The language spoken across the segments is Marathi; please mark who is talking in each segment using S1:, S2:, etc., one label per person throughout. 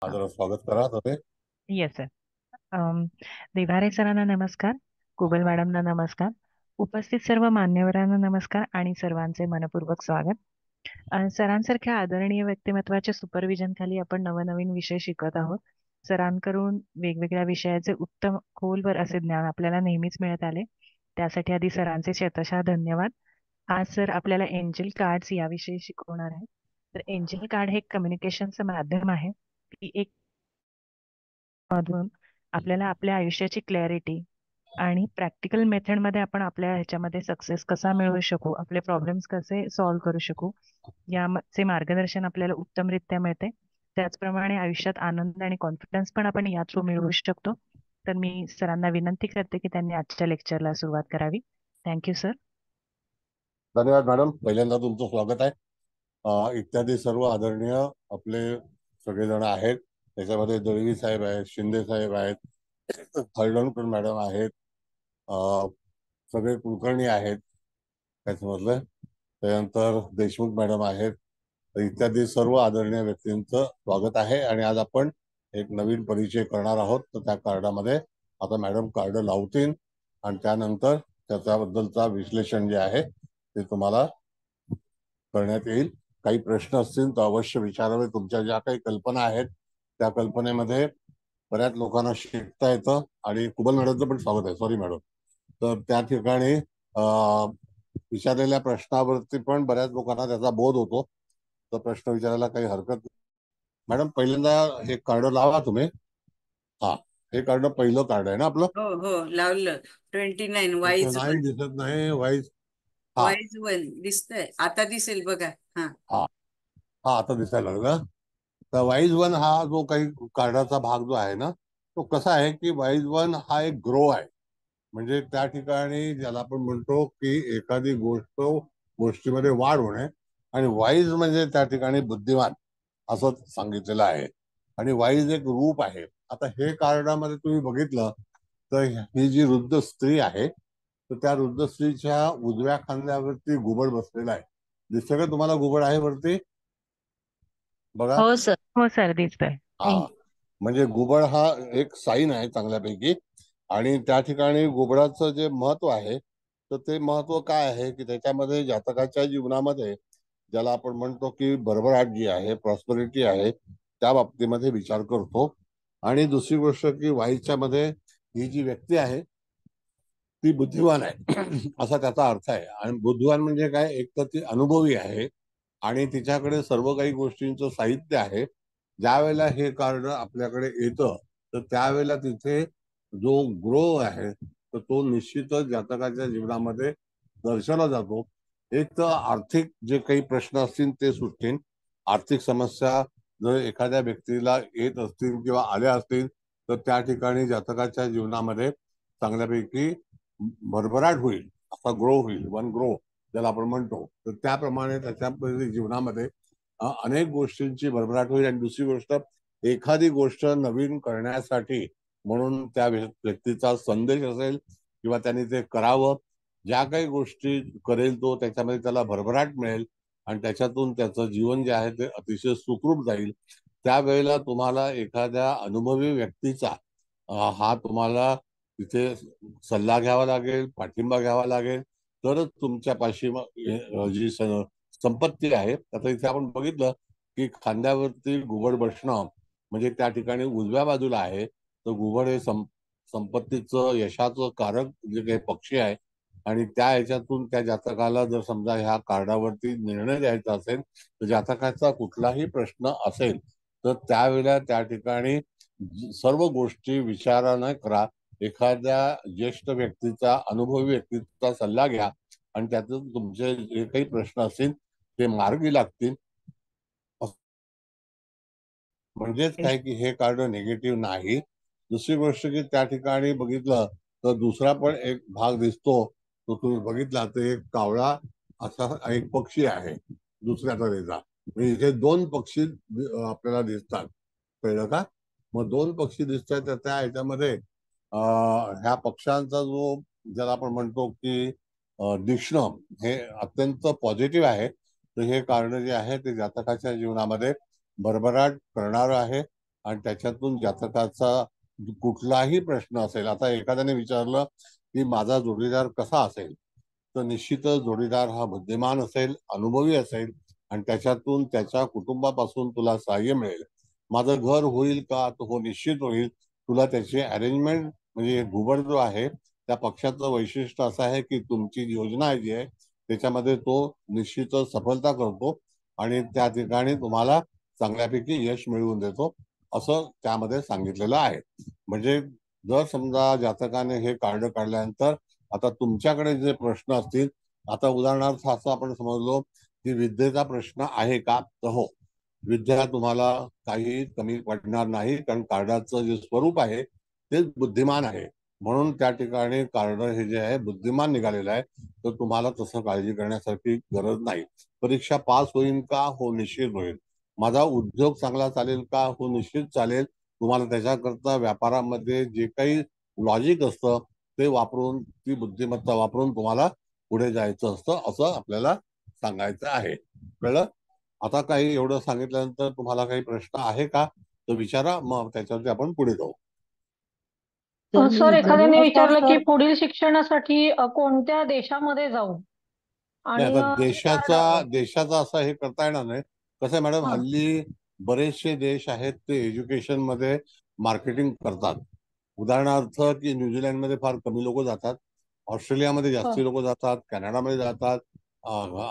S1: माझं स्वागत करा तुम्ही.
S2: Yes sir. देवारे सरांना नमस्कार. कुबल मॅडमना नमस्कार. उपस्थित सर्व मान्यवरांना नमस्कार आणि सर्वांचे मनपूर्वक स्वागत. सरांसारख्या आदरणीय व्यक्तिमत्वाच्या सुपरविजन खाली आपण नवनवीन विषय शिकत आहोत. सरांकडून वेगवेगळ्या विषयाचे उत्तम खोलवर असे ज्ञान आपल्याला नेहमीच मिळत आले. त्यासाठी आधी सरांचे शतशः धन्यवाद. आज सर आपल्याला एंजल कार्ड्स याविषयी शिकवणार आहेत. तर एंजल कार्ड हे कम्युनिकेशनचं माध्यम आहे. ती एक मधून आपल्याला आपल्या आयुष्याची क्लॅरिटी आणि प्रॅक्टिकल मेथडमध्ये आपण आपल्या ह्याच्यामध्ये सक्सेस कसा मिळवू शकू, आपले प्रॉब्लेम्स कसे सॉल्व्ह करू शकू, याचे मार्गदर्शन आपल्याला उत्तमरित्या मिळते. त्याचप्रमाणे आयुष्यात आनंद आणि कॉन्फिडन्स पण आपण या थ्रू मिळवू शकतो. तर मी सरांना विनंती करते की त्यांनी आजच्या लेक्चरला सुरुवात करावी. Thank you sir.
S1: धन्यवाद मॅडम, पहिल्यांदा तुमचं स्वागत आहे. इत्यादी सर्व आदरणीय आपले सगळेजण आहेत. त्याच्यामध्ये दळवी साहेब आहेत, शिंदे साहेब आहेत, हळदणकर मॅडम आहेत, सगळे कुलकर्णी आहेत त्याच्यामधले. त्यानंतर देशमुख मॅडम आहेत. इत्यादी सर्व आदरणीय व्यक्तींचं स्वागत आहे. आणि आज आपण एक नवीन परिचय करणार आहोत. तर त्या कार्डामध्ये आता मॅडम कार्ड लावतील आणि त्यानंतर त्याच्याबद्दलचा विश्लेषण जे आहे ते तुम्हाला करण्यात येईल. काही प्रश्न असतील तर अवश्य विचारावे. तुमच्या ज्या काही कल्पना आहेत त्या कल्पनेमध्ये बऱ्याच लोकांना शिकता येतं. आणि कुबल मॅडमचं पण स्वागत आहे. Sorry madam. तर त्या ठिकाणी विचारलेल्या प्रश्नावरती पण बऱ्याच लोकांना त्याचा बोध होतो. तर प्रश्न विचारायला काही हरकत नाही. मॅडम पहिल्यांदा हे कार्ड लावा तुम्ही. हा, हे कार्ड पहिलं कार्ड आहे ना आपलं?
S3: हो हो लावलं. 29
S1: तुमचं
S3: वाईज
S1: नाही
S3: वन.
S1: दिसत नाही वाईज. हा
S3: वाईज वन दिसतंय आता, दिसेल बघा. हा.
S1: हा हा, आता दिसायला लागला. तर वाईज वन हा जो काही कार्डाचा भाग जो आहे ना, तो कसा आहे की वाईज वन हा एक ग्रो आहे. म्हणजे त्या ठिकाणी ज्याला आपण म्हणतो की एखादी गोष्टीमध्ये वाढ होणे. आणि वाईज म्हणजे त्या ठिकाणी बुद्धिमान असं सांगितलेलं आहे. आणि वाईज एक रूप आहे. आता हे कार्डामध्ये तुम्ही बघितलं तर ही जी वृद्ध स्त्री आहे, तर त्या वृद्ध स्त्रीच्या उजव्या खांद्यावरती घुबड बसलेला आहे. दिसतं का तुम्हाला घुबड आहे वरती? बघा.
S2: हो सर. हो सर, दिसतंय.
S1: हा, म्हणजे घुबड हा एक साईन आहे चांगल्यापैकी. आणि त्या ठिकाणी घुबडाचं जे महत्व आहे, तर ते महत्व काय आहे की त्याच्यामध्ये जातकाच्या जीवनामध्ये ज्याला आपण म्हणतो की भरभराट जी आहे, प्रॉस्पेरिटी आहे, त्या बाबतीमध्ये विचार करतो. आणि दुसरी गोष्ट की वाईच्या मध्ये ही जी व्यक्ती आहे ती बुद्धिमान आहे असा त्याचा अर्थ आहे. आणि बुद्धिमान म्हणजे काय, एक तर ती अनुभवी आहे आणि तिच्याकडे सर्व काही गोष्टींचं साहित्य आहे. ज्या वेळेला हे कार्ड आपल्याकडे येतं तर त्यावेळेला तिथे जो ग्रो आहे तर तो निश्चितच जातकाच्या जीवनामध्ये दर्शवला जातो. एक तर आर्थिक जे काही प्रश्न असतील ते सुटतील. आर्थिक समस्या जर एखाद्या व्यक्तीला येत असतील किंवा आल्या असतील तर त्या ठिकाणी जातकाच्या जीवनामध्ये चांगल्यापैकी भरभराट होईल, असा ग्रो होईल, वन ग्रो ज्याला आपण म्हणतो. तर त्याप्रमाणे त्याच्या जीवनामध्ये अनेक गोष्टींची भरभराट होईल. आणि दुसरी गोष्ट, एखादी गोष्ट नवीन करण्यासाठी म्हणून त्या व्यक्तीचा संदेश असेल किंवा त्यांनी ते करावं. ज्या काही गोष्टी करेल तो त्याच्यामध्ये त्याला भरभराट मिळेल आणि त्याच्यातून त्याचं जीवन जे आहे ते अतिशय सुखरूप जाईल. त्यावेळेला तुम्हाला एखाद्या अनुभवी व्यक्तीचा हा तुम्हाला तिथे सल्ला घ्यावा लागेल, पाठिंबा घ्यावा लागेल. तरच तुमच्या पाशी जी संपत्ती आहे. आता इथे आपण बघितलं की खांद्यावरती घुबड बसणं म्हणजे त्या ठिकाणी उजव्या बाजूला आहे. तर घुबड हे संपत्तीचं, यशाचं कारक जे काही पक्षी आहे. आणि त्या ह्याच्यातून त्या जातकाला जर समजा ह्या कार्डावरती निर्णय द्यायचा असेल तर जातकाचा कुठलाही प्रश्न असेल तर त्यावेळेला त्या ठिकाणी सर्व गोष्टी विचार न करा, एखाद्या ज्येष्ठ व्यक्तीचा, अनुभवी व्यक्तीचा सल्ला घ्या आणि त्यातून तुमचे जे काही प्रश्न असतील ते मार्गी लागतील. म्हणजेच काय की हे कार्ड निगेटिव्ह नाही. दुसरी गोष्ट की त्या ठिकाणी बघितलं तर दुसरा पण एक भाग दिसतो. तो तुम्ही बघितला तर एक कावळा असा एक पक्षी आहे दुसऱ्या तऱ्हेचा. म्हणजे इथे दोन पक्षी आपल्याला दिसतात. कळलं का? मग दोन पक्षी दिसतात तर त्या ह्याच्यामध्ये ह्या पक्ष्यांचा जो ज्याला आपण म्हणतो की दिसणं हे अत्यंत पॉझिटिव्ह आहे. तर हे कार्ड जे आहे ते जातकाच्या जीवनामध्ये भरभराट करणार आहे. आणि त्याच्यातून जातकाचा कुठलाही प्रश्न असेल, आता एखाद्याने विचारलं की माझा जोडीदार कसा असेल, तर निश्चितच जोडीदार हा बुद्धिमान असेल, अनुभवी असेल आणि त्याच्यातून त्याच्या कुटुंबापासून तुला सहाय्य मिळेल. माझं घर होईल का, तर हो निश्चित होईल. तुला त्याची अरेंजमेंट म्हणजे घुबड जो आहे त्या पक्षाचं वैशिष्ट्य असं आहे की तुमची योजना जी आहे त्याच्यामध्ये तो निश्चितच सफलता करतो आणि त्या ठिकाणी तुम्हाला चांगल्यापैकी यश मिळवून देतो, असं त्यामध्ये सांगितलेलं आहे. म्हणजे जर समजा जातकाने हे कार्ड काढल्यानंतर आता तुमच्याकडे जे प्रश्न असतील, आता उदाहरणार्थ असं आपण समजलो की विद्येचा प्रश्न आहे का, तर हो, विद्या तुम्हाला काही कमी पडणार नाही, कारण कार्डाचं जे स्वरूप आहे तेच बुद्धिमान आहे. म्हणून त्या ठिकाणी कार्ड हे जे आहे बुद्धिमान निघालेलं आहे, तर तुम्हाला तसं काळजी करण्यासारखी गरज नाही. परीक्षा पास होईल का, हो निश्चित होईल. माझा उद्योग चांगला चालेल का, हो निश्चित चालेल. तुम्हाला त्याच्याकरता व्यापारामध्ये जे काही लॉजिक असतं ते वापरून, ती बुद्धिमत्ता वापरून तुम्हाला पुढे जायचं असतं, असं आपल्याला सांगायचं आहे. कळलं? आता काही एवढं सांगितल्यानंतर तुम्हाला काही प्रश्न आहे का, तर विचारा, मग त्याच्यावरती आपण पुढे जाऊ.
S4: सर मी
S5: सर,
S4: विचारू?
S5: एखाद्याने विचारलं की
S4: सर
S5: पुढील शिक्षणासाठी कोणत्या देशामध्ये जाऊ
S1: नाही,
S5: आणि
S1: आता
S5: कराडावं.
S1: देशाचा असं हे करता येणार नाही. कसं आहे मॅडम,
S5: हा.
S1: हल्ली बरेचसे देश आहेत ते एज्युकेशन मध्ये मार्केटिंग करतात. उदाहरणार्थ की न्यूझीलंडमध्ये फार कमी लोक जातात, ऑस्ट्रेलियामध्ये
S5: हो.
S1: जास्ती लोक जातात, कॅनडामध्ये जातात,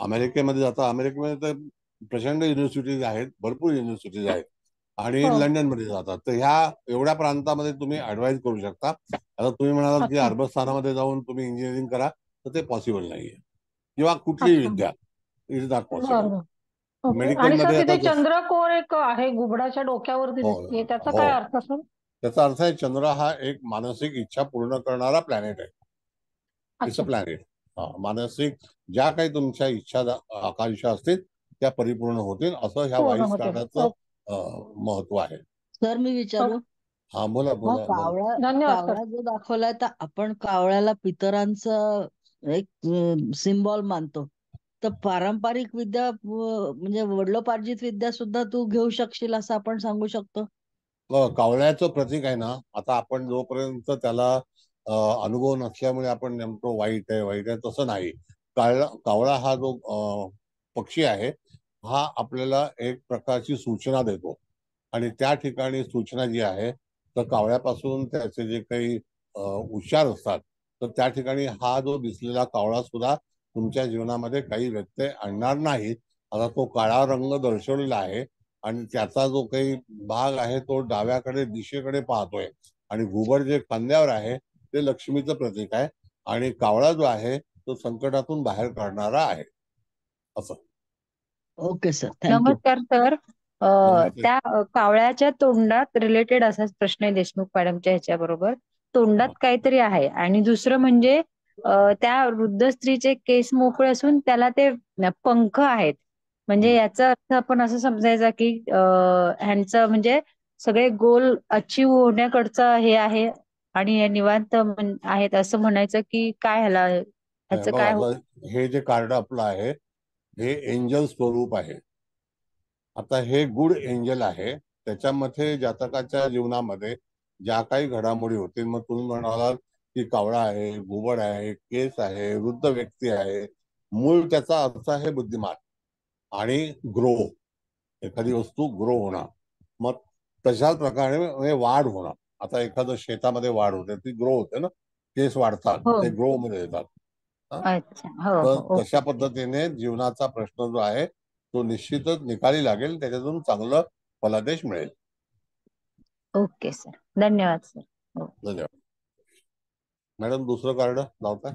S1: अमेरिकेमध्ये जातात. अमेरिकेमध्ये तर प्रचंड युनिव्हर्सिटीज आहेत, भरपूर युनिव्हर्सिटीज आहेत, आणि
S5: हो.
S1: लंडनमध्ये जातात. तर ह्या एवढ्या प्रांतामध्ये तुम्ही ऍडवाइस करू शकता. आता तुम्ही म्हणालात की
S5: अच्छा.
S1: अरबस्थानामध्ये जाऊन तुम्ही इंजिनिअरिंग करा, तर ते पॉसिबल नाहीये, किंवा कुठलीही
S5: अच्छा.
S1: विद्या इज नॉट पॉसिबल.
S5: बरं. ओके.
S1: मेडिकल
S5: आणि सर,
S1: मध्ये आता
S5: तिथे चंद्रकोर एक आहे घुबडाच्या डोक्यावरती
S1: हो
S5: दिसते, त्याचा
S1: हो,
S5: काय अर्थ सर?
S1: त्याचा अर्थ आहे चंद्र हा एक मानसिक इच्छा पूर्ण करणारा प्लॅनेट आहे. इट्स अ
S5: अच्छा.
S1: प्लॅनेट. मानसिक ज्या काही तुमच्या इच्छा आकांक्षा असतील त्या परिपूर्ण होतील, असं ह्या
S5: पूर्ण
S1: वाईस
S5: होते.
S1: कार्डाचं महत्व आहे.
S4: सर मी विचारू?
S1: हा, बोला
S4: मग
S1: बोला बोला.
S5: धन्यवाद सर.
S4: कावळा जो दाखवलाय तर आपण कावळ्याला पितरांचं एक सिम्बॉल मानतो. तर पारंपरिक विद्या म्हणजे वडिलोपार्जित विद्या सुद्धा तू घेऊ शकशील असं आपण सांगू शकतो?
S1: कावळ्याचं प्रतीक आहे ना, आता आपण जोपर्यंत त्याला अनुभव नसल्यामुळे आपण नेमकं वाईट आहे वाईट आहे तसं नाही. कावळा हा जो पक्षी आहे, हा आपल्याला एक प्रकारची सूचना देतो, आणि त्या ठिकाणी सूचना जी आहे, तर कावळ्यापासून त्याचे जे काही उच्चार असतात, तर त्या ठिकाणी हा जो दिसलेला कावळा सुद्धा तुमच्या जीवनामध्ये काही व्यत्यय आणणार नाही. आता तो काळा रंग दर्शवलेला आहे आणि त्याचा जो काही भाग आहे तो डाव्याकडे दिशेकडे पाहतोय, आणि घुबड जे खांद्यावर आहे ते लक्ष्मीचं प्रतीक आहे, आणि कावळा जो आहे तो संकटातून बाहेर काढणारा आहे, असं.
S4: Okay sir, thank you.
S6: नमस्कार सर.
S1: नमस्ते.
S6: त्या कावळ्याच्या तोंडात रिलेटेड असाच प्रश्न आहे देशमुख मॅडमच्या ह्याच्याबरोबर. तोंडात काहीतरी आहे आणि दुसरं म्हणजे त्या वृद्ध स्त्रीचे केस मोकळे असून त्याला ते पंख आहेत. म्हणजे याचा अर्थ आपण असं समजायचा की ह्यांचं म्हणजे सगळे गोल अचीव होण्याकडचं हे आहे आणि हे निवांत आहेत असं म्हणायचं की काय ह्याचं
S1: बघा,
S6: काय
S1: आता हे जे कार्ड आपलं आहे हे एंजल स्वरूप आहे. आता हे गुड एंजल आहे. त्याच्यामध्ये जातकाच्या जीवनामध्ये ज्या काही घडामोडी होतील, मग तुम्ही म्हणालात की कावळा आहे, घुबड आहे, केस आहे, वृद्ध व्यक्ती आहे, मूळ त्याचा अर्थ आहे बुद्धिमान आणि ग्रो, एखादी वस्तू ग्रो होणार. मग तशाच प्रकारे म्हणजे वाढ होणार. आता एखादं शेतामध्ये वाढ होते, ती ग्रो होते ना, केस वाढतात,
S6: हो.
S1: ते ग्रो मध्ये येतात. हा?
S6: अच्छा. हो
S1: तर
S6: हो.
S1: तशा पद्धतीने जीवनाचा प्रश्न जो आहे तो निश्चितच निकाली लागेल, त्याच्यातून चांगलं फलादेश मिळेल.
S6: ओके सर, धन्यवाद सर. हो.
S1: धन्यवाद. मॅडम, दुसरं कार्ड लावताय?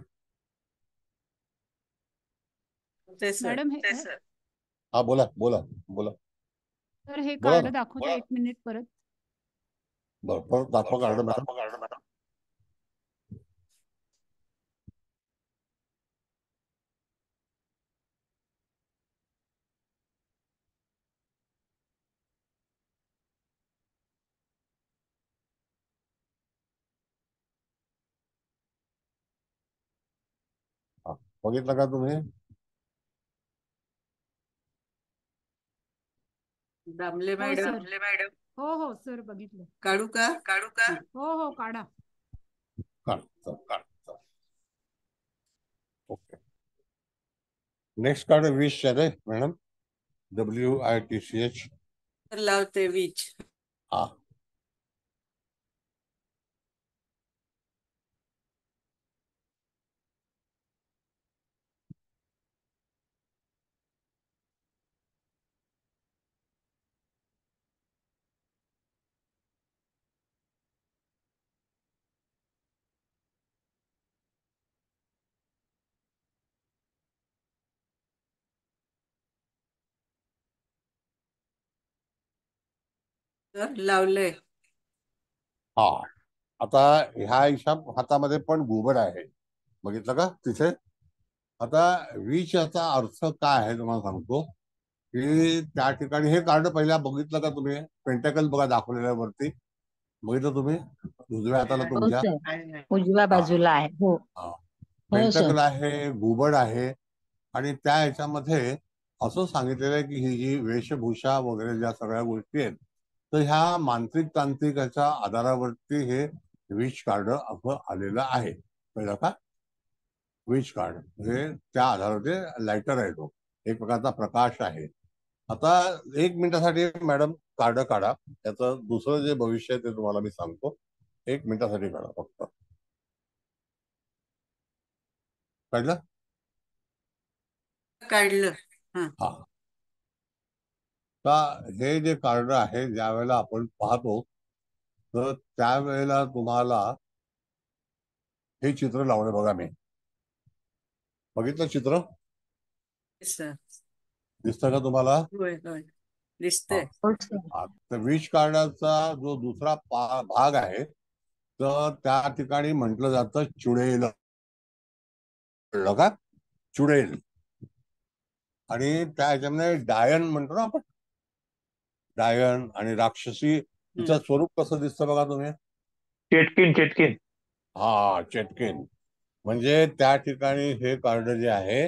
S3: ते सर.
S7: मॅडम
S1: हा, बोला बोला बोला.
S7: सर हे
S1: बोला
S7: कार्ड
S1: ना.
S7: दाखवू द्या 1 मिनिट परत.
S1: बरं, परत दाखवा कार्ड मॅडम. हा, बघितलं का तुम्ही?
S3: दामले
S7: हो
S3: मॅडम.
S7: सर. हो हो सर बघितलं.
S3: काढू का?
S7: हो हो काढा.
S1: ओके. नेक्स्ट कार्ड विश आहे मॅडम. WITCH.
S3: लावते वीज.
S1: हा.
S3: लावलंय.
S1: हा. आता ह्या हातामध्ये पण घुबड आहे, बघितलं का तिथे. आता विच याचा अर्थ काय आहे तुम्हाला सांगतो की त्या ठिकाणी हे कार्ड पहिला बघितलं का तुम्ही? पेंटॅकल बघा दाखवलेल्या वरती, बघितलं तुम्ही उजव्या हाताला
S4: हो
S1: तुमच्या?
S4: सर,
S6: उजव्या बाजूला आहे. हो.
S1: हा.
S4: हो सर.
S1: पेंटॅकल आहे, घुबड आहे, आणि त्या ह्याच्यामध्ये असं सांगितलेलं आहे की ही जी वेशभूषा वगैरे ज्या सगळ्या गोष्टी आहेत, तर ह्या मांत्रिक तांत्रिकाच्या आधारावरती हे विच कार्ड असं आलेलं आहे. कळलं का? विच कार्ड म्हणजे त्या आधारावरती लायटर आहे, तो एक प्रकारचा प्रकाश आहे. आता 1 मिनिटासाठी मॅडम कार्ड काढा. त्याचं दुसरं जे भविष्य आहे ते तुम्हाला मी सांगतो. 1 मिनिटासाठी काढा फक्त. काढलं?
S3: काढलं.
S1: हा. का हे जे कार्ड आहे ज्या वेळेला आपण पाहतो तर त्यावेळेला तुम्हाला हे चित्र लावणे बघा. मी बघितलं चित्र?
S3: सर
S1: दिसतं का तुम्हाला?
S3: होय होय दिसतंय.
S6: हो सर.
S1: तर विश कार्डाचा जो दुसरा भाग आहे तर त्या ठिकाणी म्हटलं जातं चुडेल. कळलं का? चुडेल. आणि त्या ह्याच्यामध्ये डायन म्हणतो ना आपण, डायन आणि राक्षसी, तिचं स्वरूप कसं दिसतं बघा तुम्ही?
S8: चेटकिन.
S1: हा, चेटकिन. म्हणजे त्या ठिकाणी हे कार्ड जे आहे,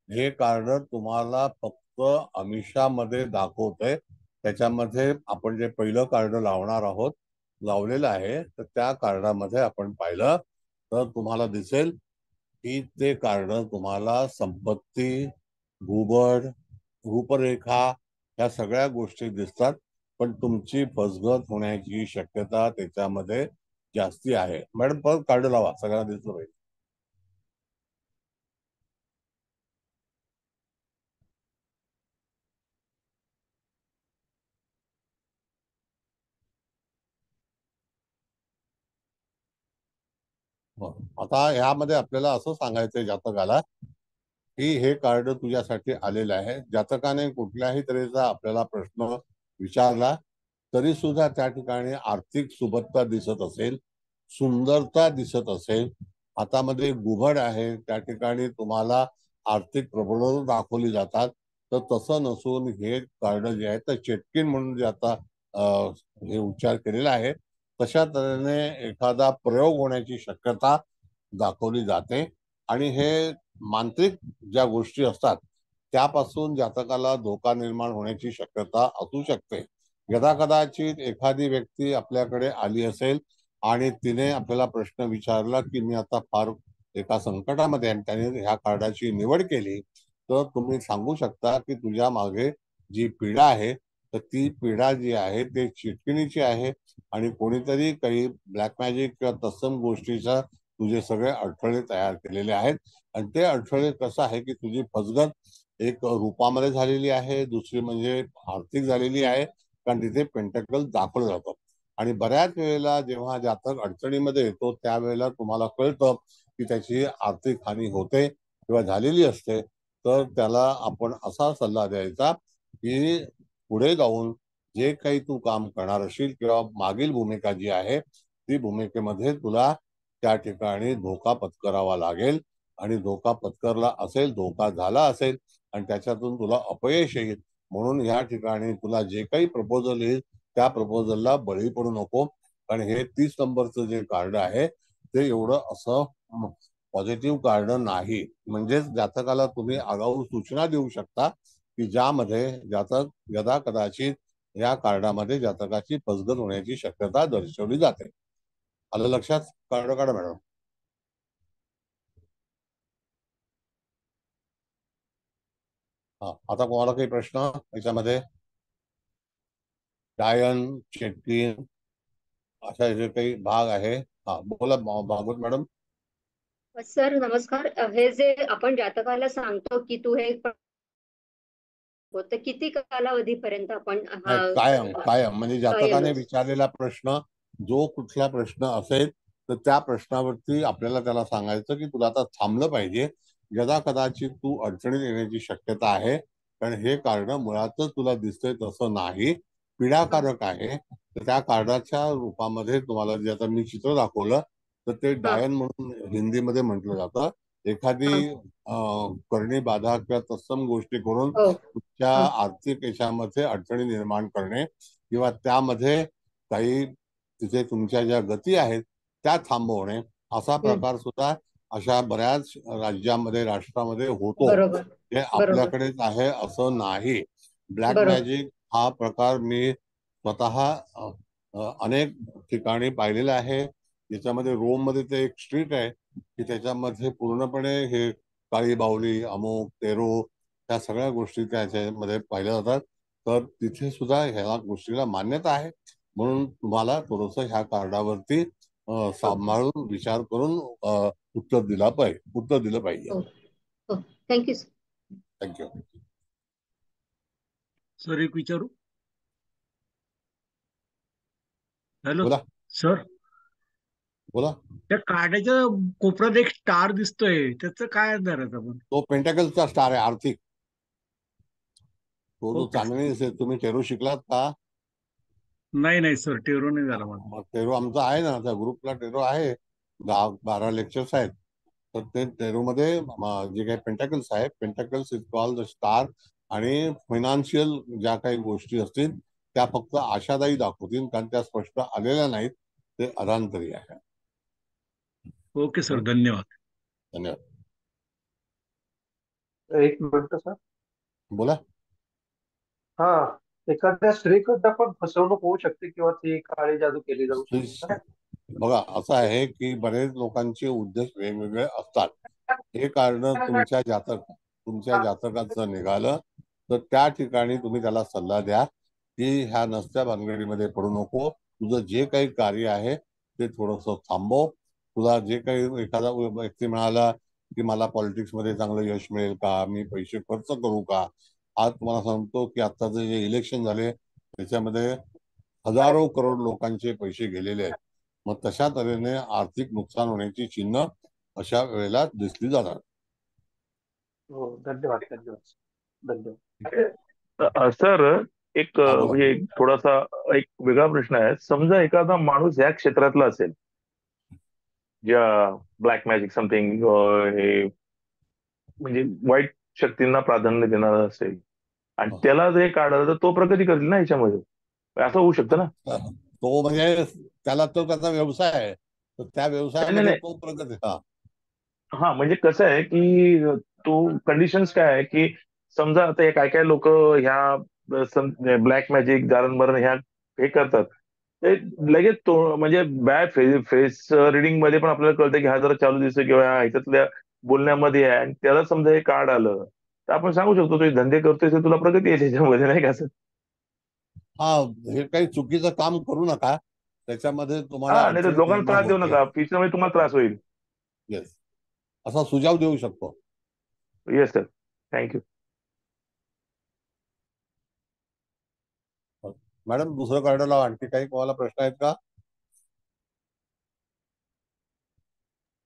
S1: हे कार्ड तुम्हाला फक्त आमिषामध्ये दाखवतंय. त्याच्यामध्ये आपण जे पहिलं कार्ड लावणार आहोत, लावलेलं आहे, तर त्या कार्डामध्ये आपण पाहिलं तर तुम्हाला दिसेल की ते कार्ड तुम्हाला संपत्ती, घुबड, रूपरेखा ह्या सगळ्या गोष्टी दिसतात. पण तुमची फसगत होण्याची शक्यता त्याच्यामध्ये जास्ती आहे. मॅडम परत कार्ड लावा, सगळ्यांना दिसलं पाहिजे. आता ह्यामध्ये आपल्याला असं सांगायचंय जातकाला की हे कार्ड तुझ्यासाठी आलेलं आहे. जातकाने कुठल्याही तऱ्हेचा आपल्याला प्रश्न विचारला तरी सुद्धा त्या ठिकाणी आर्थिक सुबत्ता दिसत असेल, सुंदरता दिसत असेल, हातामध्ये घुबड आहे, त्या ठिकाणी तुम्हाला आर्थिक प्रबळ दाखवली जातात. तर तसं नसून हे कार्ड जे आहे तर चेटकिन म्हणून जे आता हे उच्चार केलेला आहे, तशा तऱ्हेने एखादा प्रयोग होण्याची शक्यता दाखवली जाते. आणि हे मांत्रिक ज्या गोष्टी असतात त्यापासून जातकाला धोका निर्माण होण्याची शक्यता असू शकते. कदाचित एखादी व्यक्ती आपल्याकडे आली असेल आणि तिने आपल्याला प्रश्न विचारला की मी आता फार एका संकटामध्ये आहे, त्याने ह्या कार्डाची निवड केली, तर तुम्ही सांगू शकता की तुझ्या मागे जी पीडा आहे तर ती पीडा जी आहे ते चिटकिणीची आहे आणि कोणीतरी काही ब्लॅक मॅजिक किंवा तत्सम गोष्टीचा तुझे सगळे अडथळे तयार केलेले आहेत. आणि ते अडथळे कसं आहे की तुझी फसगत एक रूपामध्ये झालेली आहे, दुसरी म्हणजे आर्थिक झालेली आहे, कारण तिथे पेंटॅकल दाखवलं जातं. आणि बऱ्याच वेळेला जेव्हा जातक अडचणीमध्ये येतो त्यावेळेला तुम्हाला कळतं की त्याची आर्थिक हानी होते किंवा झालेली असते. तर त्याला आपण असा सल्ला द्यायचा की पुढे जाऊन जे काही तू काम करणार असशील किंवा मागील भूमिका जी आहे ती भूमिकेमध्ये तुला त्या ठिकाणी धोका पत्करावा लागेल. आणि धोका पत्करला असेल, धोका झाला असेल आणि त्याच्यातून तुला अपयश येईल. म्हणून या ठिकाणी तुला जे काही प्रपोजल येईल त्या प्रपोजलला बळी पडू नको. कारण हे 30 नंबरचं जे कार्ड आहे ते एवढं असं पॉझिटिव्ह कार्ड नाही. म्हणजेच जातकाला तुम्ही आगाऊ सूचना देऊ शकता की ज्यामध्ये जातक कदाचित या कार्डामध्ये जातकाची फसगत होण्याची शक्यता दर्शवली जाते. आलं लक्षात? कार्ड काढा मॅडम. हा, आता कोणाला काही प्रश्न याच्यामध्ये? डायन, चेटकीन अशा जे काही भाग आहे. हा बोला भागवत मॅडम.
S9: सर नमस्कार. हे जे आपण जातकाला सांगतो की तू हे होतं, किती कालावधीपर्यंत आपण
S1: कायम कायम म्हणजे जातकाने
S9: कायमच?
S1: विचारलेला प्रश्न, जो कुठला प्रश्न असेल तर त्या प्रश्नावरती आपल्याला त्याला सांगायचं की तुला आता थांबलं पाहिजे. यदा कदाचित तू अडचणीत येण्याची शक्यता आहे, कारण हे कार्ड मुळातच तुला दिसतंय तसं नाही, पीडाकारक आहे. तर त्या कार्डाच्या रूपामध्ये तुम्हाला जे आता मी चित्र दाखवलं तर ते डायन म्हणून हिंदीमध्ये म्हटलं जातं. एखादी करणी बाधा किंवा तत्सम गोष्टी करून
S9: हो.
S1: तुमच्या आर्थिक याच्यामध्ये अडचणी निर्माण करणे किंवा त्यामध्ये काही तिथे तुमच्या ज्या गती आहेत त्या थांबवणे, असा प्रकार सुद्धा अशा बऱ्याच राज्यामध्ये राष्ट्रामध्ये होतो.
S9: बरोबर
S1: हे आपल्याकडेच आहे असं नाही. ब्लॅक
S9: बरोबर.
S1: मॅजिक हा प्रकार मी स्वतः अनेक ठिकाणी पाहिलेला आहे. याच्यामध्ये रोम मध्ये ते एक स्ट्रीट आहे की त्याच्यामध्ये पूर्णपणे हे काळी बाहुली, अमुक तेरो, त्या सगळ्या गोष्टी त्याच्यामध्ये पाहिल्या जातात. तर तिथे सुद्धा ह्या गोष्टीला मान्यता आहे. म्हणून तुम्हाला थोडस ह्या कार्डावरती सांभाळून विचार करून उत्तर दिलं पाहिजे.
S9: थँक्यू.
S1: थँक्यू.
S10: सर एक विचारू? हॅलो
S1: बोला
S10: सर,
S1: बोला.
S10: त्या कार्डाच्या कोपऱ्यात एक स्टार दिसतोय, त्याचं काय अंदाज आहे आपण?
S1: तो पेंटाकलचा स्टार आहे, आर्थिक. तो जो
S10: ओके.
S1: चांदणी दिसेल, तुम्ही टेरो शिकलात का?
S10: नाही सर, टेरो नाही झाला मला.
S1: मग टेरो आमचा आहे ना, त्या ग्रुपला टेरो आहे, 10-12 लेक्चर्स आहेत. तर ते टेरो मध्ये जे काही पेंटाकल्स आहे, pentacles is called the star. आणि फायनान्शियल ज्या काही गोष्टी असतील त्या फक्त आशादायी दाखवतील, कारण त्या स्पष्ट आलेल्या नाहीत, ते अधांतरी आहे.
S10: ओके सर, धन्यवाद.
S1: धन्यवाद.
S8: एक मिनिट सर.
S1: बोला.
S8: हा, एखाद्या स्त्रीकडनं पण फसवणूक होऊ शकते किंवा ती काळी जादू केली जाऊ शकते.
S1: बघा, असं आहे की बरेच लोकांचे उद्देश वेगवेगळे असतात. हे कारण तुमच्या जातकाचं निघालं तर त्या ठिकाणी तुम्ही त्याला सल्ला द्या की ह्या नसत्या भानगडीमध्ये पडू नको. तुझं जे काही कार्य आहे ते थोडस थांबव. तुला जे काही एखादा व्यक्ती म्हणाला की मला पॉलिटिक्स मध्ये चांगलं यश मिळेल का, मी पैसे खर्च करू का, आज तुम्हाला सांगतो की आताचे जे इलेक्शन झाले त्याच्यामध्ये हजारो करोड लोकांचे पैसे गेलेले आहेत. मग तशा तऱ्हेने आर्थिक नुकसान होण्याची चिन्ह अशा वेळेला दिसली जातात.
S8: हो, धन्यवाद धन्यवाद धन्यवाद.
S11: सर एक
S1: हा, बोला.
S11: म्हणजे थोडासा एक वेगळा प्रश्न आहे. समजा एखादा माणूस या क्षेत्रातला असेल, ज्या ब्लॅक मॅजिक समथिंग, हे म्हणजे वाईट शक्तींना प्राधान्य देणारा असेल आणि त्याला जर काढ तर तो प्रगती करेल ना याच्यामध्ये, असं होऊ शकतं ना?
S1: तो म्हणजे त्याला तो त्याचा व्यवसाय आहे, तर त्या व्यवसायामध्ये
S11: नाही.
S1: तो प्रगती.
S11: हा, म्हणजे कसं आहे की तो कंडिशन्स काय आहे की समजा आता काय काय लोक ह्या ब्लॅक मॅजिक, जारणबरण ह्या हे करतात, ते लगेच तो म्हणजे बॅड फेस रिडिंग मध्ये पण आपल्याला कळतं की हा जरा चालू दिसतो किंवा ह्याच्यातल्या बोलण्यामध्ये आहे, आणि त्याला समजा हे कार्ड आलं तर आपण सांगू शकतो तू धंदे करतोय तुला प्रगती आहे त्याच्यामध्ये, नाही का सर?
S1: हा, हे काही चुकीचं काम करू नका, त्याच्यामध्ये तुम्हाला
S11: हा, नाही तर
S1: अडचणी
S11: लोकांना
S1: निर्माण
S11: त्रास देऊ
S1: होते.
S11: नका, फ्युचरमध्ये तुम्हाला त्रास होईल.
S1: येस, असा सुझाव देऊ शकतो.
S11: Yes sir, thank you.
S1: मॅडम, दुसरं कार्ड लावा. आणखी काही कोणाला प्रश्न आहेत का?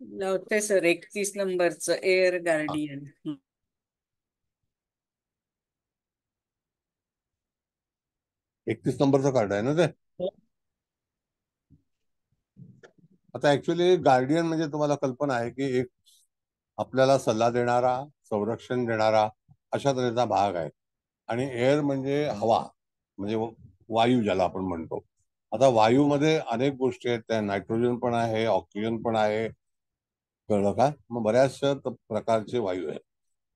S3: लावते सर. 31 नंबरचं एअर गार्डियन.
S1: 31 नंबरचं कार्ड आहे ना ते? आता ऍक्च्युली गार्डियन म्हणजे तुम्हाला कल्पना आहे की एक आपल्याला सल्ला देणारा, संरक्षण देणारा अशा तऱ्हेचा भाग आहे. आणि एअर म्हणजे हवा, म्हणजे वायू ज्याला आपण म्हणतो. आता वायूमध्ये अनेक गोष्टी आहेत, त्या नायट्रोजन पण आहे, ऑक्सिजन पण आहे, कळलं का? मग बऱ्याचशा प्रकारचे वायू आहेत.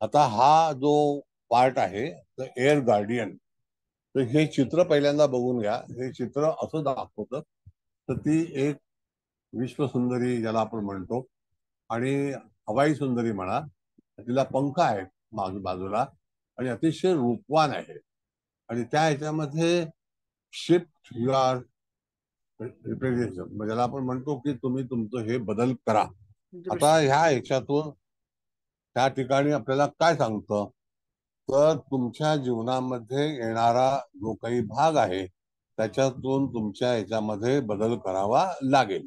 S1: आता हा जो पार्ट आहे एअर गार्डियन, तर हे चित्र पहिल्यांदा बघून घ्या. हे चित्र असं दाखवतं तर ती एक विश्वसुंदरी ज्याला आपण म्हणतो आणि हवाई सुंदरी म्हणा, तिला पंख आहेत बाजूला आणि अतिशय रूपवान आहे. आणि त्या ह्याच्यामध्ये शिफ्ट युअर रिप्रेझेंटेशन, ज्याला आपण म्हणतो की तुम्ही तुमचं हे बदल करा. आता ह्या ह्याच्यातून त्या ठिकाणी आपल्याला काय सांगतं, तर तुमच्या जीवनामध्ये येणारा जो काही भाग आहे त्याच्यातून तुमच्या ह्याच्यामध्ये बदल करावा लागेल.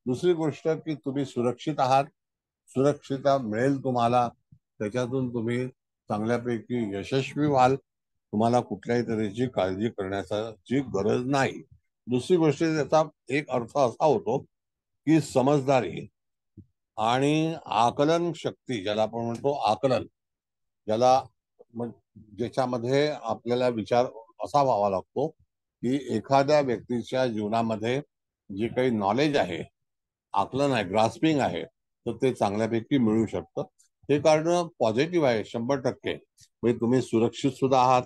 S1: दुसरी गोष्ट की तुम्ही सुरक्षित आहात, सुरक्षितता मिळेल तुम्हाला, त्याच्यातून तुम्ही चांगल्यापैकी यशस्वी व्हाल, तुम्हाला कुठल्याही तऱ्हेची काळजी करण्याची गरज नाही. दुसरी गोष्ट त्याचा एक अर्थ असा होतो की समजदारी आणि आकलन शक्ती, ज्याला आपण म्हणतो आकलन, ज्याला ज्याच्यामध्ये आपल्याला विचार असा व्हावा लागतो की एखाद्या व्यक्तीच्या जीवनामध्ये जे काही नॉलेज आहे, आकलन आहे, ग्रास्पिंग आहे, तर ते चांगल्यापैकी मिळू शकतं. हे कारण पॉझिटिव्ह आहे 100%. म्हणजे तुम्ही सुरक्षित सुद्धा आहात,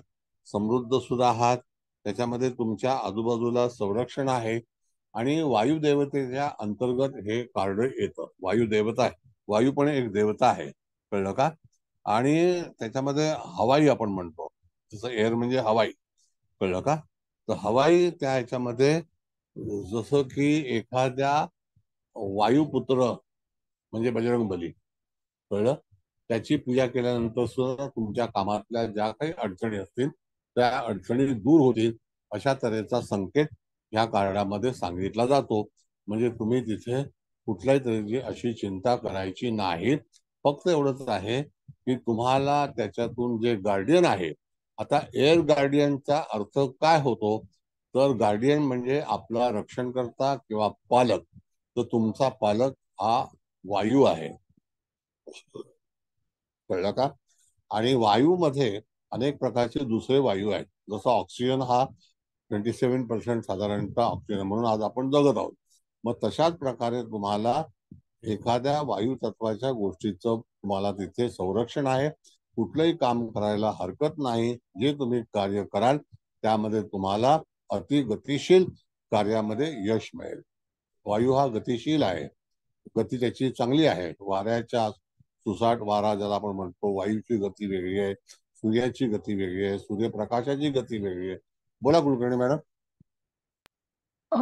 S1: समृद्ध सुद्धा आहात, त्याच्यामध्ये तुमच्या आजूबाजूला संरक्षण आहे आणि वायू देवतेच्या अंतर्गत हे कार्ड येतं. वायू देवता आहे, वायू पण एक देवता आहे, कळलं का? आणि त्याच्यामध्ये हवाई आपण म्हणतो, जसं एअर म्हणजे हवाई, कळलं का? तर हवाई त्या ह्याच्यामध्ये जसं की एखाद्या वायुपुत्र म्हणजे बजरंग बली, कळलं, त्याची पूजा केल्यानंतर सुद्धा तुमच्या कामातल्या ज्या काही अडचणी असतील त्या अडचणी दूर होतील, अशा तऱ्हेचा संकेत ह्या कार्डामध्ये सांगितला जातो. म्हणजे तुम्ही तिथे कुठल्याही तऱ्हेची अशी चिंता करायची नाही. फक्त एवढंच आहे की तुम्हाला त्याच्यातून जे गार्डियन आहे, आता एअर गार्डियनचा अर्थ काय होतो, तर गार्डियन म्हणजे आपला रक्षणकर्ता किंवा पालक. तर तुमचा पालक हा वायू आहे, कळलं का? आणि वायूमध्ये अनेक प्रकारचे दुसरे वायू आहेत. जसं ऑक्सिजन हा 27% साधारणतः ऑक्सिजन म्हणून आज आपण जगत आहोत. मग तशाच प्रकारे तुम्हाला एखाद्या वायू तत्वाच्या गोष्टीचं तुम्हाला तिथे संरक्षण आहे. कुठलंही काम करायला हरकत नाही. जे तुम्ही कार्य कराल त्यामध्ये तुम्हाला अतिगतिशील कार्यामध्ये यश मिळेल. वायू हा गतिशील आहे, गती त्याची चांगली आहे. वाऱ्याच्या सुसाट वारा ज्याला आपण म्हणतो, वायूची गती वेगळी आहे, सूर्याची गती वेगळी आहे, सूर्यप्रकाशाची गती वेगळी आहे. बोला कुलकर्णी मॅडम.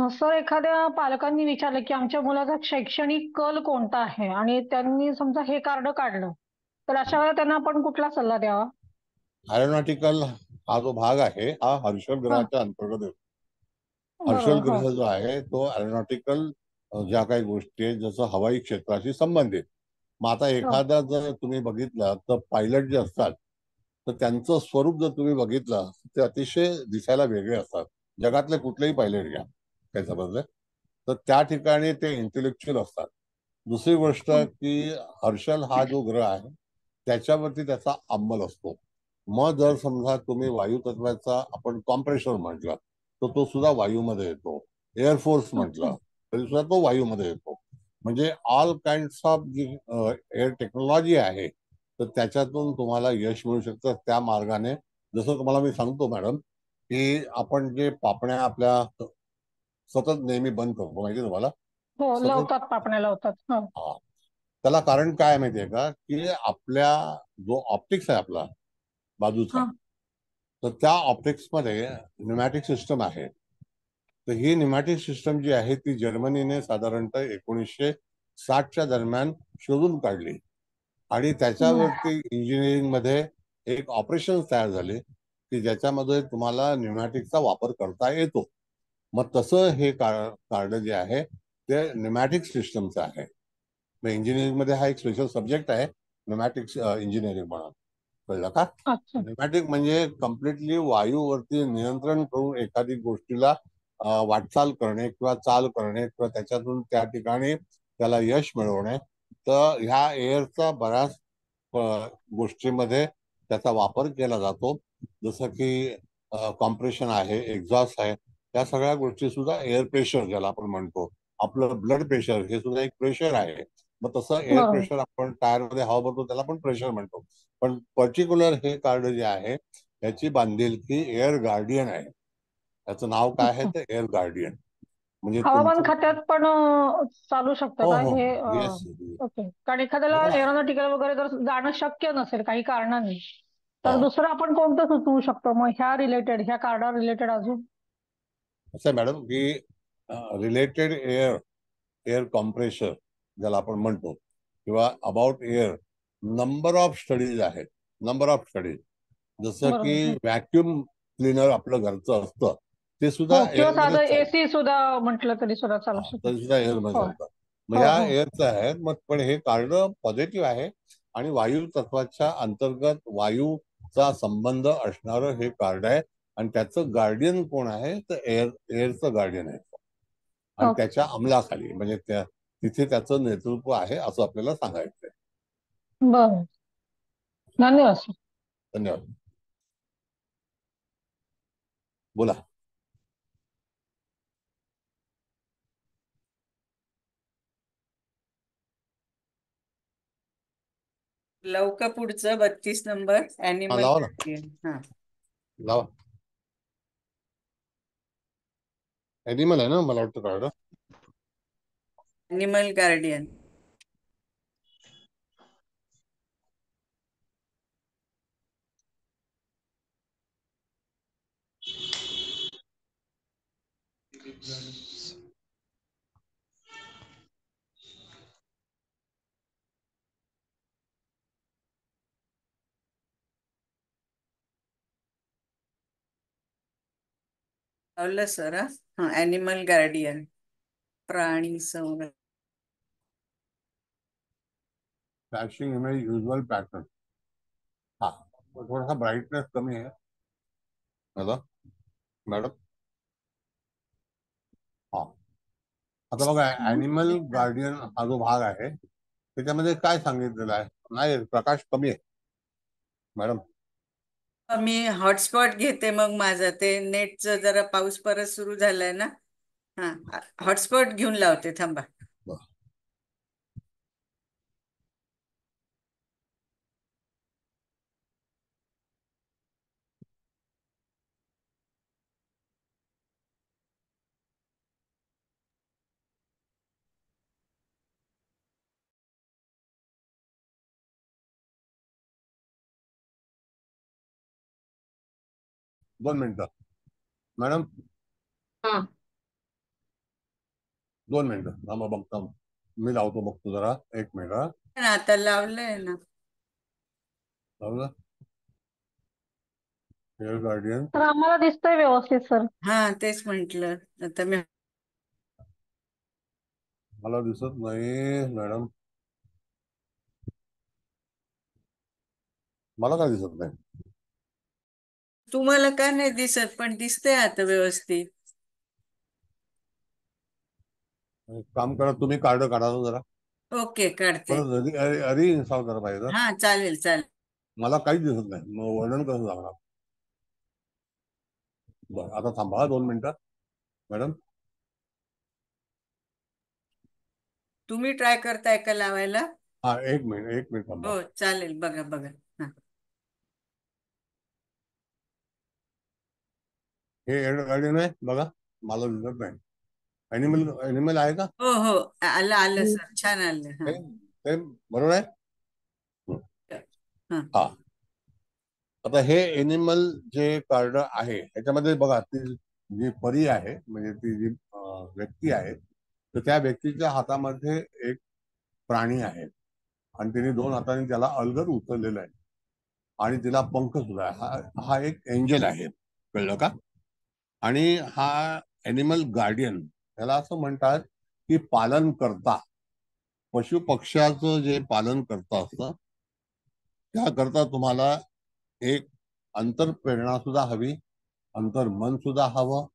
S5: सर, एखाद्या पालकांनी विचारलं की आमच्या मुलाचा शैक्षणिक कल कोणता आहे आणि त्यांनी समजा हे कार्ड काढलं, तर अशा वेळेला त्यांना आपण कुठला सल्ला द्यावा?
S1: एरोनॉटिकल हा जो भाग आहे हा हर्षल ग्रहाच्या अंतर्गत येतो. हर्षल ग्रह जो आहे तो एरोनॉटिकल ज्या काही गोष्टी आहेत, जसं हवाई क्षेत्राशी संबंधित. मग आता एखादा जर तुम्ही बघितलं तर पायलट जे असतात तर त्यांचं स्वरूप जर तुम्ही बघितलं ते अतिशय दिसायला वेगळे असतात. जगातले कुठलेही पायलट घ्या त्याच्याबद्दल, तर त्या ठिकाणी ते इंटेलेक्च्युअल असतात. दुसरी गोष्ट की हर्षल हा जो ग्रह आहे त्याच्यावरती त्याचा अंमल असतो. मग जर समजा तुम्ही वायू तत्वाचा आपण कॉम्प्रेशर म्हटलं तर तो सुद्धा वायूमध्ये येतो. एअरफोर्स म्हटलं तरी सुद्धा तो वायूमध्ये येतो. म्हणजे all kind of G air technology आहे तर त्याच्यातून तुम्हाला यश मिळू शकतं. त्या मार्गाने जसं तुम्हाला मी सांगतो मॅडम की आपण जे पापण्या आपल्या सतत नेहमी बंद करतो, माहिती तुम्हाला?
S5: हो,
S1: सतत
S5: लावतात, पापण्या लावतात.
S1: हा, त्याला कारण काय माहितीये का, की आपल्या जो ऑप्टिक्स आहे आपला बाजूचा, तर त्या ऑप्टिक्स मध्ये न्यूमॅटिक सिस्टम आहे. तर ही न्यूमॅटिक सिस्टम जी आहे ती जर्मनीने साधारणतः 1960च्या दरम्यान शोधून काढली आणि त्याच्यावरती इंजिनिअरिंग मध्ये एक ऑपरेशन तयार झाले की ज्याच्यामध्ये तुम्हाला न्यूमॅटिकचा वापर करता येतो. मग तसं हे कार्ड जे आहे ते न्यूमॅटिक सिस्टमचं आहे. इंजिनिअरिंग मध्ये हा एक स्पेशल सब्जेक्ट आहे न्यूमॅटिक्स इंजिनिअरिंग म्हणून, कळलं का? न्यूमॅटिक म्हणजे कम्प्लिटली वायूवरती नियंत्रण करून एखादी गोष्टीला वाटचाल करणे किंवा चाल करणे किंवा त्याच्यातून त्या ठिकाणी त्याला यश मिळवणे. तर ह्या एअरचा बऱ्याच गोष्टीमध्ये त्याचा वापर केला जातो. जसं की कॉम्प्रेशन आहे, एक्झॉस्ट आहे, त्या सगळ्या गोष्टी सुद्धा एअर प्रेशर ज्याला आपण म्हणतो, आपलं ब्लड प्रेशर हे सुद्धा एक प्रेशर आहे. मग तसं एअर प्रेशर आपण टायर मध्ये हवा भरतो त्याला पण प्रेशर म्हणतो. पण पर्टिक्युलर हे कार्ड जे आहे याची बांधिलकी एअर गार्डियन आहे. त्याचं नाव काय आहे?
S5: अच्छा.
S1: तर एअर गार्डियन. म्हणजे
S5: हवामान
S1: तुमचं
S5: खात्यात पण चालू शकतं
S1: हो
S5: का
S1: हो
S5: हे?
S1: येस.
S5: ओके. कारण एखाद्याला
S1: बघा
S5: एरोनॉटिकल वगैरे जर जाणं शक्य नसेल काही कारणाने, तर
S1: हो
S5: दुसरं आपण कोणतं सुचवू शकतो मग ह्या रिलेटेड, ह्या कार्डा रिलेटेड अजून?
S1: असं आहे मॅडम की रिलेटेड एअर कॉम्प्रेशर ज्याला आपण म्हणतो, किंवा about air number of studies आहेत. नंबर ऑफ स्टडीज जसं की
S5: बरोबर.
S1: व्हॅक्युम क्लिनर आपलं घरचं असतं, ते सुद्धा
S5: हो, किंवा
S1: एअर मध्येच
S5: साधं
S1: चालतं.
S5: एसी सुद्धा म्हटलं तरी सुद्धा चालू शकतं.
S1: तरी सुद्धा एअर मध्ये
S5: हो
S1: चालतं. मग
S5: हो
S1: ह्या
S5: हो.
S1: एअरचं आहे. मग पण हे कार्ड पॉझिटिव्ह आहे आणि वायू तत्वाच्या अंतर्गत वायूचा संबंध असणारं हे कार्ड आहे. आणि त्याचं गार्डियन कोण आहे? तर एअरचं गार्डियन आहे. आणि
S5: ओके.
S1: त्याच्या अंमलाखाली म्हणजे तिथे त्याचं नेतृत्व आहे असं आपल्याला सांगायचंय.
S5: बरं. धन्यवाद सर.
S1: धन्यवाद. बोला.
S3: लवकर पुढचं 32 नंबर
S1: हा
S3: ऍनिमल
S1: लावा ना,
S3: गार्डियन. हा,
S1: लावा. ऍनिमल आहे ना मला वाटतं कार्ड.
S3: Animal guardian. लावलं सर. हा, ऍनिमल गार्डियन, प्राणी संरक्षण.
S1: Flashing image usual pattern. हा थोडासा ब्राईटनेस कमी आहे माझा मॅडम. हा आता बघा, ॲनिमल गार्डियन हा जो भाग आहे त्याच्यामध्ये काय सांगितलेलं आहे? नाही, प्रकाश कमी आहे मॅडम.
S3: मी हॉटस्पॉट घेते मग माझा ते नेटचं जरा पाऊस परत सुरू झालाय ना. हा, हॉटस्पॉट घेऊन लावते, थांबा.
S1: बरं. 2 मिनिटं मॅडम,
S9: हा
S1: 2 मिनिटं थांबा, बघता मी लावतो, बघतो जरा. 1 मिनिट.
S3: आता लावलंय ना.
S1: लावलं एअर गार्डियन.
S5: तर आम्हाला दिसतंय व्यवस्थित सर.
S3: हा, तेच म्हंटल. आता मी
S1: मला दिसत नाही मॅडम, मला काय दिसत नाही?
S3: तुम्हाला का नाही दिसत? पण दिसतंय आता व्यवस्थित.
S1: एक काम करा, तुम्ही कार्ड काढा ना जरा,
S3: ओके, काढते.
S1: परत अरे इन्स्टॉल करा पाहिजे.
S3: हा, चालेल चालेल.
S1: मला काहीच दिसत नाही, मग वर्णन कसं सांगणार? बरं, आता थांबा 2 मिनिटं मॅडम.
S3: तुम्ही ट्राय करताय का लावायला?
S1: हा 1 मिनिट, 1 मिनिट थांबा.
S3: हो, चालेल. बघा बघा. हा,
S1: हे एअर गार्डियन आहे बघा, मला दिसत नाही. ॲनिमल आहे का?
S3: हो हो, आलं आलं सर, छान आलं. हा
S1: ते बरोबर आहे.
S3: हा.
S1: हा आता हे एनिमल जे कार्ड आहे त्याच्यामध्ये बघा, ती जी परी आहे म्हणजे ती जी व्यक्ती आहे, तर त्या व्यक्तीच्या हातामध्ये एक प्राणी आहे आणि तिने 2 हातांनी त्याला अलगद उचललेलं आहे आणि तिला पंख सुद्धा आहे. हा एक एंजल आहे, कळलं का? आणि हा एनिमल गार्डियन, त्याला असं म्हणतात की पालन करता, पशु पक्ष्याचं जे पालन करता असतं त्याकरता तुम्हाला एक अंतरप्रेरणा सुद्धा हवी, अंतर्मन सुद्धा हवं.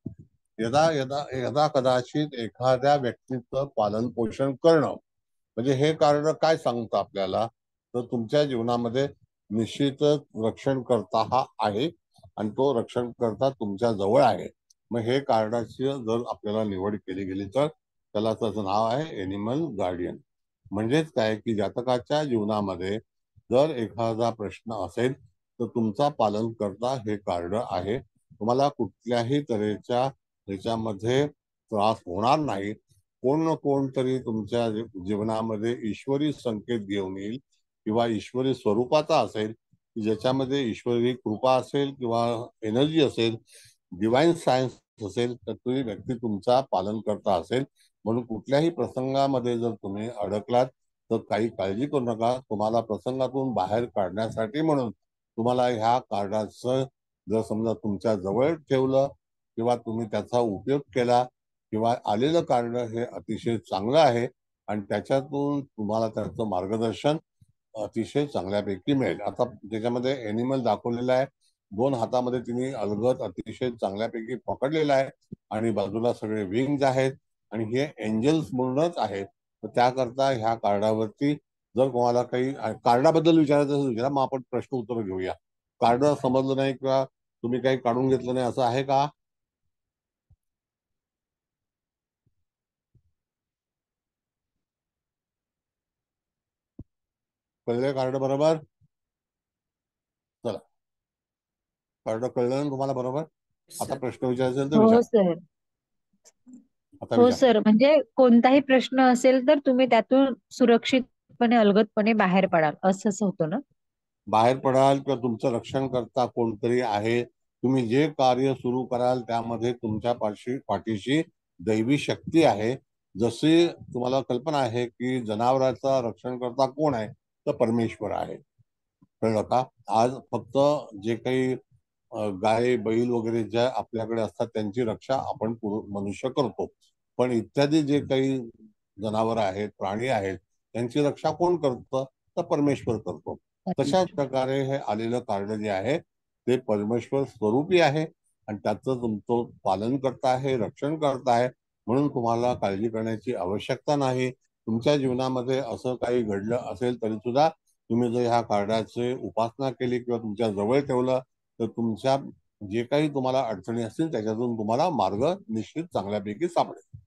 S1: यदा कदाचित एखाद्या व्यक्तीचं पालन पोषण करणं, म्हणजे हे कार्ड काय सांगतं आपल्याला, तर तुमच्या जीवनामध्ये निश्चितच रक्षणकर्ता हा आहे आणि तो रक्षणकर्ता तुमच्या जवळ आहे. मग हे कार्डाची जर आपल्याला निवड केली गेली तर त्याला त्याचं नाव आहे एनिमल गार्डियन. म्हणजेच काय की जातकाच्या जीवनामध्ये जर एखादा प्रश्न असेल तर तुमचा पालन करता हे कार्ड आहे. तुम्हाला कुठल्याही तऱ्हेच्या ह्याच्यामध्ये त्रास होणार नाही. कोण ना कोणतरी तुमच्या जीवनामध्ये ईश्वरी संकेत घेऊन येईल किंवा ईश्वरी स्वरूपाचा असेल, ज्याच्यामध्ये ईश्वरी कृपा असेल किंवा एनर्जी असेल, डिवाइन सायन्स असेल, तर ती व्यक्ती तुमचा पालन करता असेल. म्हणून कुठल्याही प्रसंगामध्ये जर तुम्ही अडकलात तर काही काळजी करू नका. तुम्हाला प्रसंगातून बाहेर काढण्यासाठी म्हणून तुम्हाला ह्या कार्डाचं जर समजा तुमच्या जवळ ठेवलं किंवा तुम्ही त्याचा उपयोग केला किंवा आलेलं कार्ड हे अतिशय चांगलं आहे आणि त्याच्यातून तुम्हाला त्याचं मार्गदर्शन अतिशय चांगल्यापैकी मिळेल. आता त्याच्यामध्ये एनिमल दाखवलेला आहे, 2 हातामध्ये तिने अलगद अतिशय चांगल्यापैकी पकडलेला आहे आणि बाजूला सगळे विंग्ज आहेत आणि हे एंजल्स म्हणूनच आहेत. तर त्याकरता ह्या कार्डावरती जर कोणाला काही कार्डाबद्दल विचारायचं असेल विचारा, मग आपण प्रश्न उत्तर घेऊया. कार्ड समजलं नाही किंवा तुम्ही काही काढून घेतलं नाही असं आहे का? कळले कार्ड बरोबर? चला, कार्ड कळलं ना तुम्हाला बरोबर? आता प्रश्न विचारायचा असेल तर
S6: हो
S1: विचारा.
S6: सर.
S1: आता
S6: हो
S1: विचारा.
S6: सर, म्हणजे कोणताही प्रश्न असेल तर तुम्ही त्यातून सुरक्षितपणे अलगदपणे बाहेर पडाल असंच होतं ना?
S1: बाहेर पडाल किंवा तुमचं रक्षण करता कोणतरी आहे. तुम्ही जे कार्य सुरू कराल त्यामध्ये तुमच्या पाठीशी दैवी शक्ती आहे. जशी तुम्हाला कल्पना आहे की जनावरांचा रक्षण करता कोण आहे, तर परमेश्वर आहे. कळलं का? आज फक्त जे काही गाय बैल वगैरे ज्या आपल्याकडे असतात त्यांची रक्षा आपण मनुष्य करतो, पण इत्यादी जे काही जनावर आहेत, प्राणी आहेत, त्यांची रक्षा कोण करतं, तर परमेश्वर करतो. तशाच प्रकारे हे आलेलं कार्ड जे आहे ते परमेश्वर स्वरूपी आहे आणि त्याचं तुमचं पालन करता आहे, रक्षण करता आहे. म्हणून तुम्हाला काळजी करण्याची आवश्यकता नाही. तुमच्या जीवनामध्ये असं काही घडलं असेल तरी सुद्धा तुम्ही जर ह्या कार्डाची उपासना केली किंवा तुमच्या जवळ ठेवलं तर तुमच्या जे काही तुम्हाला अडचणी असतील त्याच्यातून तुम्हाला मार्ग निश्चित चांगल्यापैकी सापडेल.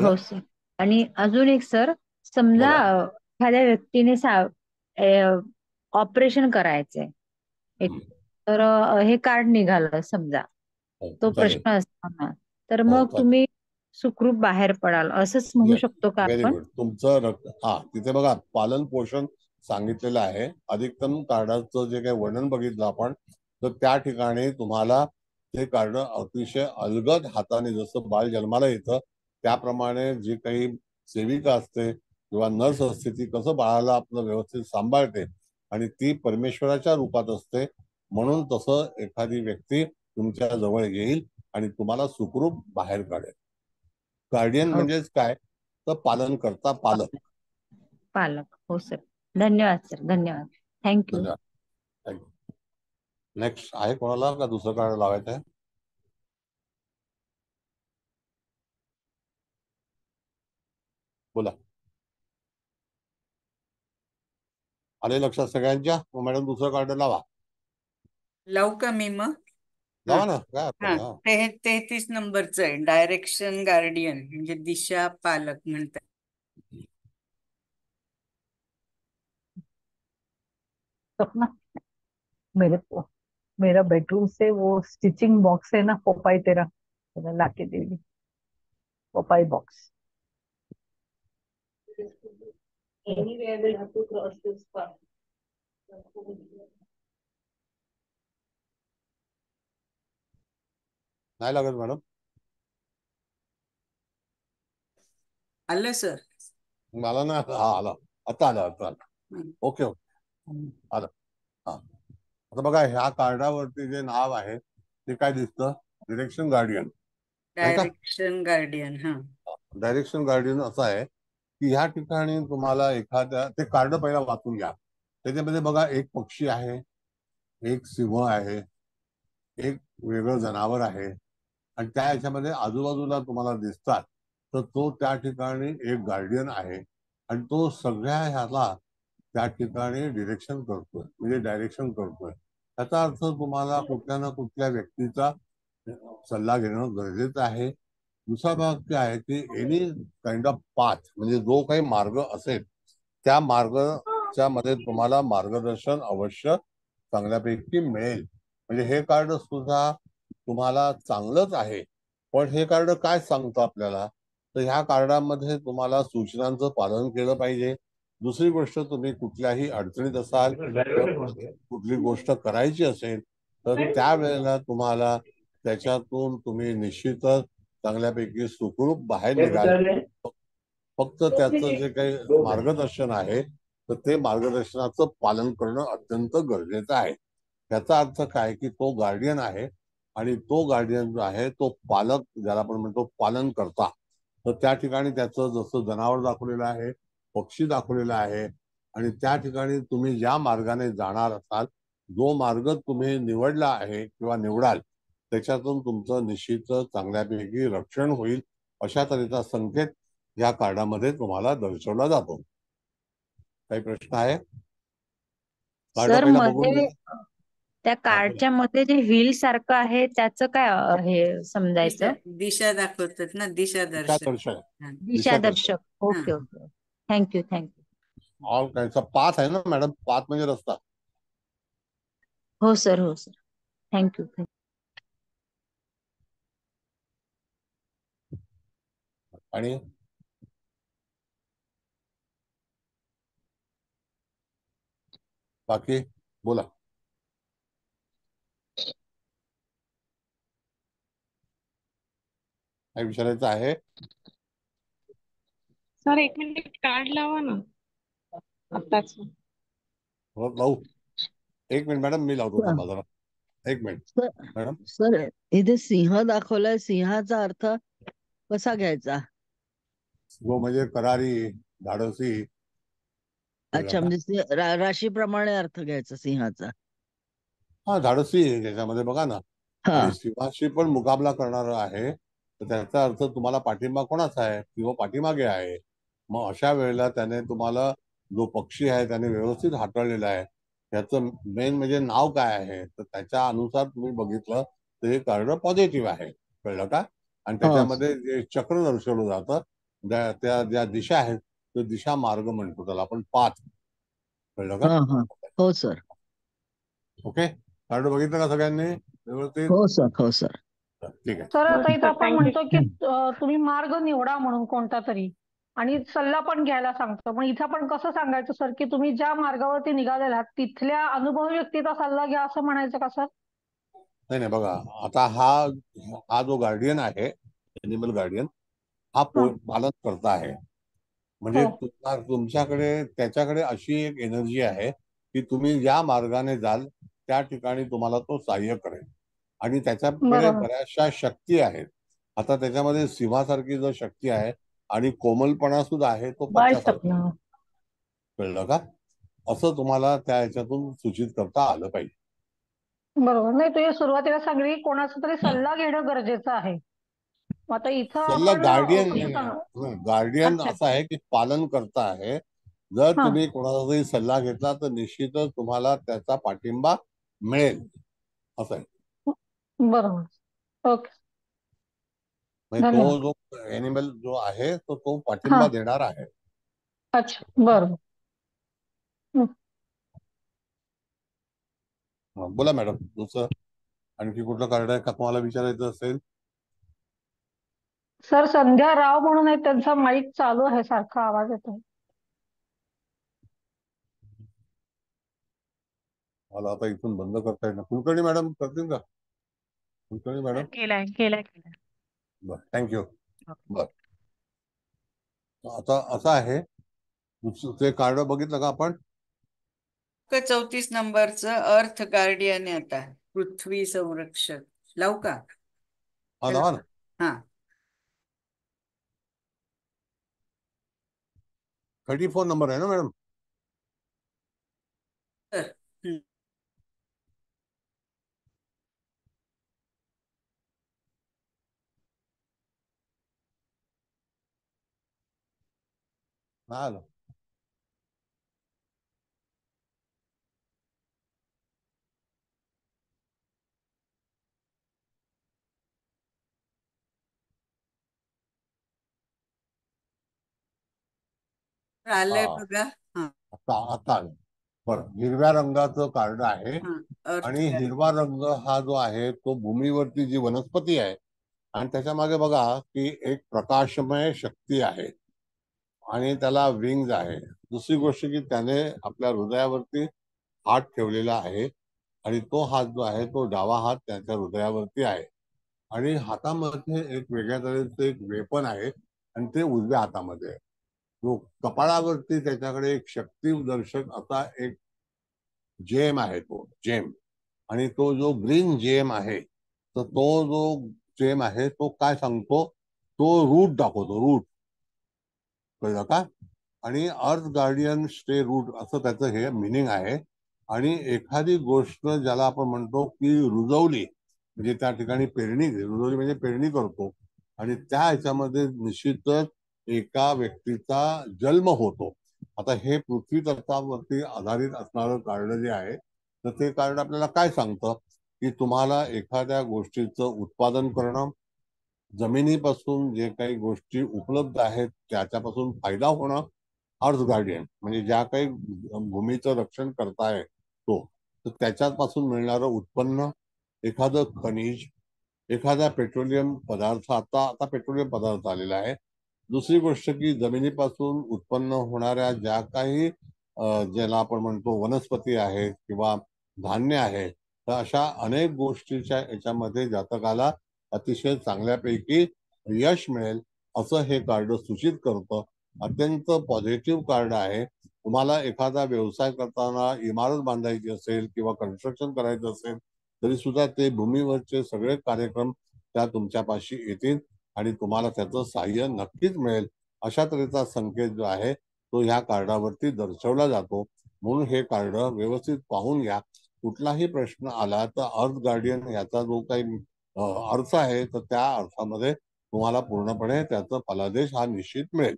S6: हो सर. आणि अजून एक सर, समजा
S1: बोला.
S6: एखाद्या व्यक्तीने ऑपरेशन करायचंय तर हे कार्ड निघालं समजा, तो
S1: चालेल.
S6: प्रश्न असताना, तर
S1: हो,
S6: मग
S1: चालेल.
S6: तुम्ही सुखरूप बाहेर पडाल असंच म्हणू शकतो का
S1: व्हेरी
S6: आपण?
S1: गुड. तुमचं तिथे बघा पालन पोषण सांगितलेलं आहे. अधिकतम कार्डाचं जे काही वर्णन बघितलं आपण, तर त्या ठिकाणी तुम्हाला ते कार्ड अतिशय अलगद हाताने, जसं बाळ जन्माला येतं त्याप्रमाणे जी काही सेविका असते किंवा नर्स असते ती कसं बाळाला आपलं व्यवस्थित सांभाळते आणि ती परमेश्वराच्या रूपात असते. म्हणून तसं एखादी व्यक्ती तुमच्या जवळ येईल आणि तुम्हाला सुखरूप बाहेर काढेल. गार्डियन म्हणजेच काय, तर पालन करता पालक.
S6: पालक. हो सर. धन्यवाद सर. धन्यवाद. थँक्यू.
S1: धन्यवाद. थँक्यू. नेक्स्ट आहे कोणाला का दुसरं कार्ड लावायचं आहे? बोला. आले लक्षात सगळ्यांच्या? मॅडम दुसरं कार्ड लावा.
S3: लावू का मी मग?
S1: लावा ना, काय अर्थ
S3: हा,
S1: नाही.
S3: 33 नंबरचं आहे, डायरेक्शन गार्डियन, म्हणजे दिशा पालक म्हणतात.
S12: सपना, मेरे मेरा बेडरूम से वो स्टिचिंग बॉक्स है ना, पोपाई तेरा, मैंने लाके दे दी पोपाई box. Anyway, we'll have to cross this path.
S1: नाही लागत मॅडम?
S3: आलं सर?
S1: मला ना आला. आता आलं. ओके आलं. हा, आता बघा ह्या कार्डावरती जे नाव आहे ते काय दिसतं? Direction guardian.
S3: Direction guardian. हा,
S1: डायरेक्शन गार्डियन असं आहे की ह्या ठिकाणी तुम्हाला एखाद्या, ते कार्ड पहिला वाचून घ्या. त्याच्यामध्ये बघा एक पक्षी आहे, एक सिंह आहे, एक वेगळं जनावर आहे आणि त्या ह्याच्यामध्ये आजूबाजूला तुम्हाला दिसतात, तर तो त्या ठिकाणी एक गार्डियन आहे आणि तो सगळ्या ह्याला त्या ठिकाणी डिरेक्शन करतोय, म्हणजे डायरेक्शन करतोय. त्याचा अर्थ तुम्हाला कुठल्या ना कुठल्या व्यक्तीचा सल्ला घेणं गरजेचं आहे. दुसरा भाग काय आहे की एनी काइंड ऑफ पाथ, म्हणजे जो काही मार्ग असेल त्या मार्गाच्या मध्ये तुम्हाला मार्गदर्शन अवश्य चांगल्यापैकी मिळेल. म्हणजे हे कार्ड सुद्धा तुम्हाला चांगलंच आहे, पण हे कार्ड काय सांगतं आपल्याला, तर ह्या कार्डामध्ये तुम्हाला सूचनांचं पालन केलं पाहिजे. दुसरी गोष्ट, तुम्ही कुठल्याही अडचणीत असाल किंवा कुठली गोष्ट करायची असेल तर त्यावेळेला तुम्हाला त्याच्यातून तुम्ही निश्चितच चांगल्यापैकी सुखरूप बाहेर निघाल. फक्त त्याचं जे काही मार्गदर्शन आहे तर ते मार्गदर्शनाचं पालन करणं अत्यंत गरजेचं आहे. याचा अर्थ काय की तो गार्डियन आहे आणि तो गार्डियन जो आहे तो पालक, ज्याला आपण म्हणतो पालन करता. तर त्या ठिकाणी त्याचं जसं जनावर दाखवलेलं आहे, पक्षी दाखवलेला आहे, आणि त्या ठिकाणी तुम्ही ज्या मार्गाने जाणार असाल, जो मार्ग तुम्ही निवडला आहे किंवा निवडाल, त्याच्यातून तुमचं निश्चितच चांगल्यापैकी रक्षण होईल, अशा तऱ्हेचा संकेत या कार्डामध्ये तुम्हाला दर्शवला जातो. काही प्रश्न आहे? कार्ड
S6: सर
S1: पहिला बघून
S6: मध्ये
S1: घ्या.
S6: त्या कार्डच्या मध्ये जे व्हील सारखं आहे त्याचं काय हे समजायचं?
S3: दिशा दाखवतात ना, दिशादर्शक.
S1: दिशादर्शक.
S3: हा.
S6: दिशादर्शक. ओके
S3: हा.
S6: ओके. Thank you thank you.
S1: ऑल कायचा पाथ आहे ना मॅडम, पाथ म्हणजे रस्ता.
S6: हो सर हो सर. थँक्यू.
S1: आणि बाकी बोला. काय विचारायचं आहे?
S7: सर 1 मिनिट कार्ड लावा ना आताच.
S1: हो लावू. 1 मिनिट मॅडम, मी लावतो थांबा जरा. 1 मिनिट मॅडम.
S4: सर इथे सिंह दाखवलाय, सिंहाचा अर्थ कसा घ्यायचा?
S1: जो म्हणजे करारी, धाडसी.
S4: अच्छा, म्हणजे राशीप्रमाणे अर्थ घ्यायचा सिंहाचा.
S1: हा, धाडसी आहे त्याच्यामध्ये बघा ना. आणि सिंहाशी पण मुकाबला करणार आहे, तर त्याचा अर्थ तुम्हाला पाठिंबा कोणाचा आहे, किंवा पाठीमागे आहे. मग अशा वेळेला त्याने तुम्हाला, जो पक्षी आहे त्याने व्यवस्थित हाताळलेला आहे, त्याचं मेन म्हणजे नाव काय आहे, तर त्याच्या अनुसार तुम्ही बघितलं तर हे कार्ड पॉझिटिव्ह आहे. कळलं का? आणि त्याच्यामध्ये जे चक्र दर्शवलं जातं, त्या ज्या दिशा आहेत, तो दिशा मार्ग म्हणतो त्याला आपण, पाथ. कळलं का?
S4: हो सर.
S1: ओके, कार्ड बघितलं का सगळ्यांनी व्यवस्थित?
S4: हो सर हो सर.
S1: ठीक आहे.
S5: सर आता इथं आपण म्हणतो की तुम्ही मार्ग निवडा म्हणून कोणता तरी, आणि सल्ला पण घ्यायला सांगतो. पण इथं आपण कसं सांगायचं सर की तुम्ही ज्या मार्गावरती निघालेला आहात तिथल्या अनुभवी व्यक्तीचा सल्ला घ्या, असं म्हणायचं का सर?
S1: नाही नाही, बघा आता हा जो गार्डियन आहे, एनिमल गार्डियन, हा पालन करता आहे. म्हणजे तुमच्याकडे त्याच्याकडे अशी एक एनर्जी आहे की तुम्ही ज्या मार्गाने जाल त्या ठिकाणी तुम्हाला तो सहाय्य करेल. आणि त्याच्याकडे बऱ्याचशा शक्ती आहेत. आता त्याच्यामध्ये सिंहासारखी जो शक्ती आहे आणि कोमलपणा सुद्धा आहे, तो पक्षासारखा. कळलं का? असं तुम्हाला त्या ह्याच्यातून सूचित करता आलं पाहिजे.
S5: बरोबर. नाही, तुम्ही सुरुवातीला सांगली कोणाचा तरी सल्ला घेणं गरजेचं आहे. आता इथं
S1: सल्ला
S5: आपण
S1: गार्डियन असा आहे की पालन करता आहे. जर तुम्ही कोणाचा तरी सल्ला घेतला तर निश्चितच तुम्हाला त्याचा पाठिंबा मिळेल, असं आहे.
S5: बरोबर. ओके.
S1: म्हणजे तो जो एनिमल जो आहे तो पाठिंबा देणार आहे.
S5: अच्छा, बरोबर.
S1: बोला मॅडम, दुसरं आणखी कुठलं कार्ड आहे का तुम्हाला विचारायचं असेल?
S5: सर संध्या राव म्हणून आहे, त्यांचा माईक चालू आहे, सारखा आवाज येतो.
S1: मला आता इथून बंद करता येईल ना? कुलकर्णी मॅडम करतील का? कुलकर्णी मॅडम
S2: केलाय.
S1: बर, थँक्यू. बर, आता असं आहे, ते कार्ड बघितलं का आपण?
S3: 34 नंबरचं अर्थ गार्डियन आहे. आता पृथ्वी संरक्षक लावू का?
S1: लावा ना.
S3: हा,
S1: 34 नंबर आहे ना मॅडम? आलं.
S3: आलंय बघा.
S1: आता आलं. बरं, हिरव्या रंगाचं कार्ड आहे.
S3: अर्थ
S1: आणि हिरवा रंग हा जो आहे तो भूमीवरती जी वनस्पती आहे आणि त्याच्या मागे बघा की एक प्रकाशमय शक्ती आहे आणि त्याला विंग्ज आहे. दुसरी गोष्ट की त्याने आपल्या हृदयावरती हात ठेवलेला आहे आणि तो हात जो आहे तो डावा हात त्याच्या हृदयावरती आहे आणि हातामध्ये एक वेगळ्या तऱ्हेचं एक वेपन आहे आणि ते उजव्या हातामध्ये आहे. जो कपाळावरती त्याच्याकडे एक शक्तीदर्शक असा एक जेम आहे, तो जेम. आणि तो जो ग्रीन जेम आहे तर तो जो जेम आहे तो काय सांगतो, तो रूट दाखवतो, रूट. कळलं का? आणि अर्थ गार्डियन स्टे रूट असं त्याचं हे मिनिंग आहे. आणि एखादी गोष्ट ज्याला आपण म्हणतो की रुजवली म्हणजे त्या ठिकाणी पेरणी, रुजवली म्हणजे पेरणी करतो आणि त्या ह्याच्यामध्ये निश्चितच एका व्यक्तीचा जन्म होतो. आता हे पृथ्वी तत्वावरती आधारित असणारं कार्ड जे आहे तर ते कार्ड आपल्याला काय सांगतं की तुम्हाला एखाद्या गोष्टीचं उत्पादन करणं, जमिनीपासून जे काही गोष्टी उपलब्ध आहेत त्याच्यापासून फायदा होणं, अर्थ गार्डियन म्हणजे ज्या काही भूमीचं रक्षण करताय तो, तर त्याच्यापासून मिळणारं उत्पन्न, एखादं खनिज, एखादा पेट्रोलियम पदार्थ, आता पेट्रोलियम पदार्थ आलेला आहे. दुसरी गोष्ट की जमिनीपासून उत्पन्न होणाऱ्या ज्या काही ज्याला आपण म्हणतो वनस्पती आहे किंवा धान्य आहे, तर अशा अनेक गोष्टीच्या याच्यामध्ये जातकाला अतिशय चांगल्यापैकी यश मिळेल असं हे कार्ड सूचित करतं. अत्यंत पॉझिटिव्ह कार्ड आहे. तुम्हाला एखादा व्यवसाय करताना इमारत बांधायची असेल किंवा कन्स्ट्रक्शन करायचं असेल तरी सुद्धा ते भूमीवरचे सगळे कार्यक्रम त्या तुमच्यापाशी येतील आणि तुम्हाला त्याचं सहाय्य नक्कीच मिळेल. अशा तऱ्हेचा संकेत जो आहे तो ह्या कार्डावरती दर्शवला जातो. म्हणून हे कार्ड व्यवस्थित पाहून घ्या. कुठलाही प्रश्न आला तर अर्थ गार्डियन याचा जो काही अर्थ आहे तर त्या अर्थामध्ये तुम्हाला पूर्णपणे त्याचा फलादेश हा निश्चित मिळेल.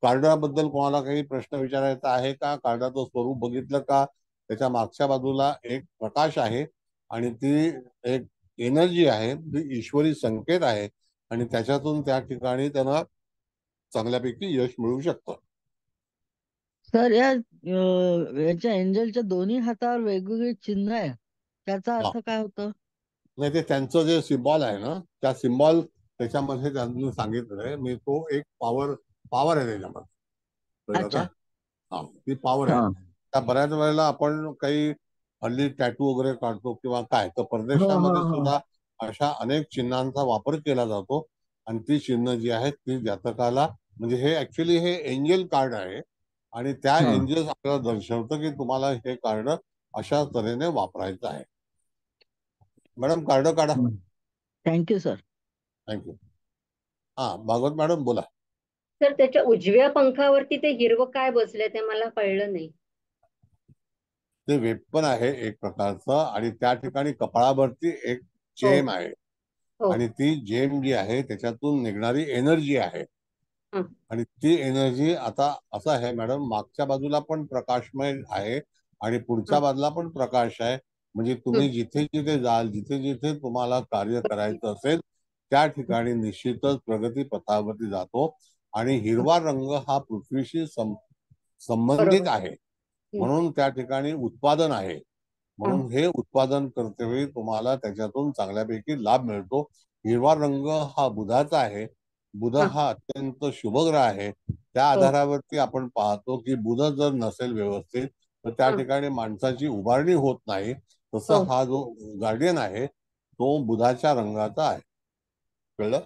S1: कार्डाबद्दल कोणाला काही प्रश्न विचारायचा आहे का? कार्डाचं स्वरूप बघितलं का? त्याच्या मागच्या बाजूला एक प्रकाश आहे आणि ती एक एनर्जी आहे, ती ईश्वरी संकेत आहे आणि त्याच्यातून त्या ठिकाणी त्यांना चांगल्यापैकी यश मिळू शकतं.
S4: सर याच्या एंजलच्या दोन्ही हातावर वेगवेगळे चिन्ह आहे, त्याचा अर्थ काय होतं?
S1: नाही, ते त्यांचं जे सिम्बॉल आहे ना, त्या सिम्बॉल त्याच्यामध्ये त्यांनी सांगितलंय. मी तो एक पॉवर आहे त्याच्यामध्ये. कळलं का? हा, ती पॉवर आहे. त्या बऱ्याच वेळेला आपण काही हल्ली टॅटू वगैरे काढतो किंवा काय, तर परदेशामध्ये सुद्धा अशा अनेक चिन्हांचा वापर केला जातो आणि ती चिन्ह जी आहेत ती जातकाला म्हणजे हे ऍक्च्युली हे एंजल कार्ड आहे आणि त्या एंजल्स आपल्याला दर्शवतं की तुम्हाला हे कार्ड अशा तऱ्हेने वापरायचं आहे. मॅडम कार्ड काढा.
S4: Thank you sir.
S1: थँक्यू. हा, भागवत मॅडम बोला.
S9: सर त्याच्या उजव्या पंखावरती ते हिरवं काय बसलंय ते मला कळलं नाही.
S1: ते वेपन आहे एक प्रकारचं आणि त्या ठिकाणी कपाळावरती एक जेम आहे आणि ती जेम जी आहे त्याच्यातून निघणारी एनर्जी आहे आणि ती एनर्जी आता असं आहे मॅडम, मागच्या बाजूला पण प्रकाशमय आहे आणि पुढच्या बाजूला पण प्रकाश आहे. म्हणजे तुम्ही जिथे जिथे जाल, जिथे जिथे तुम्हाला कार्य करायचं असेल त्या ठिकाणी निश्चितच प्रगती पथावरती जातो आणि हिरवा रंग हा पृथ्वीशी संबंधित आहे म्हणून त्या ठिकाणी उत्पादन आहे. म्हणून हे उत्पादन करतेवेळी तुम्हाला त्याच्यातून चांगल्यापैकी लाभ मिळतो. हिरवा रंग हा बुधाचा आहे. बुध हा अत्यंत शुभ ग्रह आहे. त्या आधारावरती आपण पाहतो की बुध जर नसेल व्यवस्थित तर त्या ठिकाणी माणसाची उभारणी होत नाही. तसं हा जो गार्डियन आहे तो बुधाच्या रंगाचा आहे. कळलं?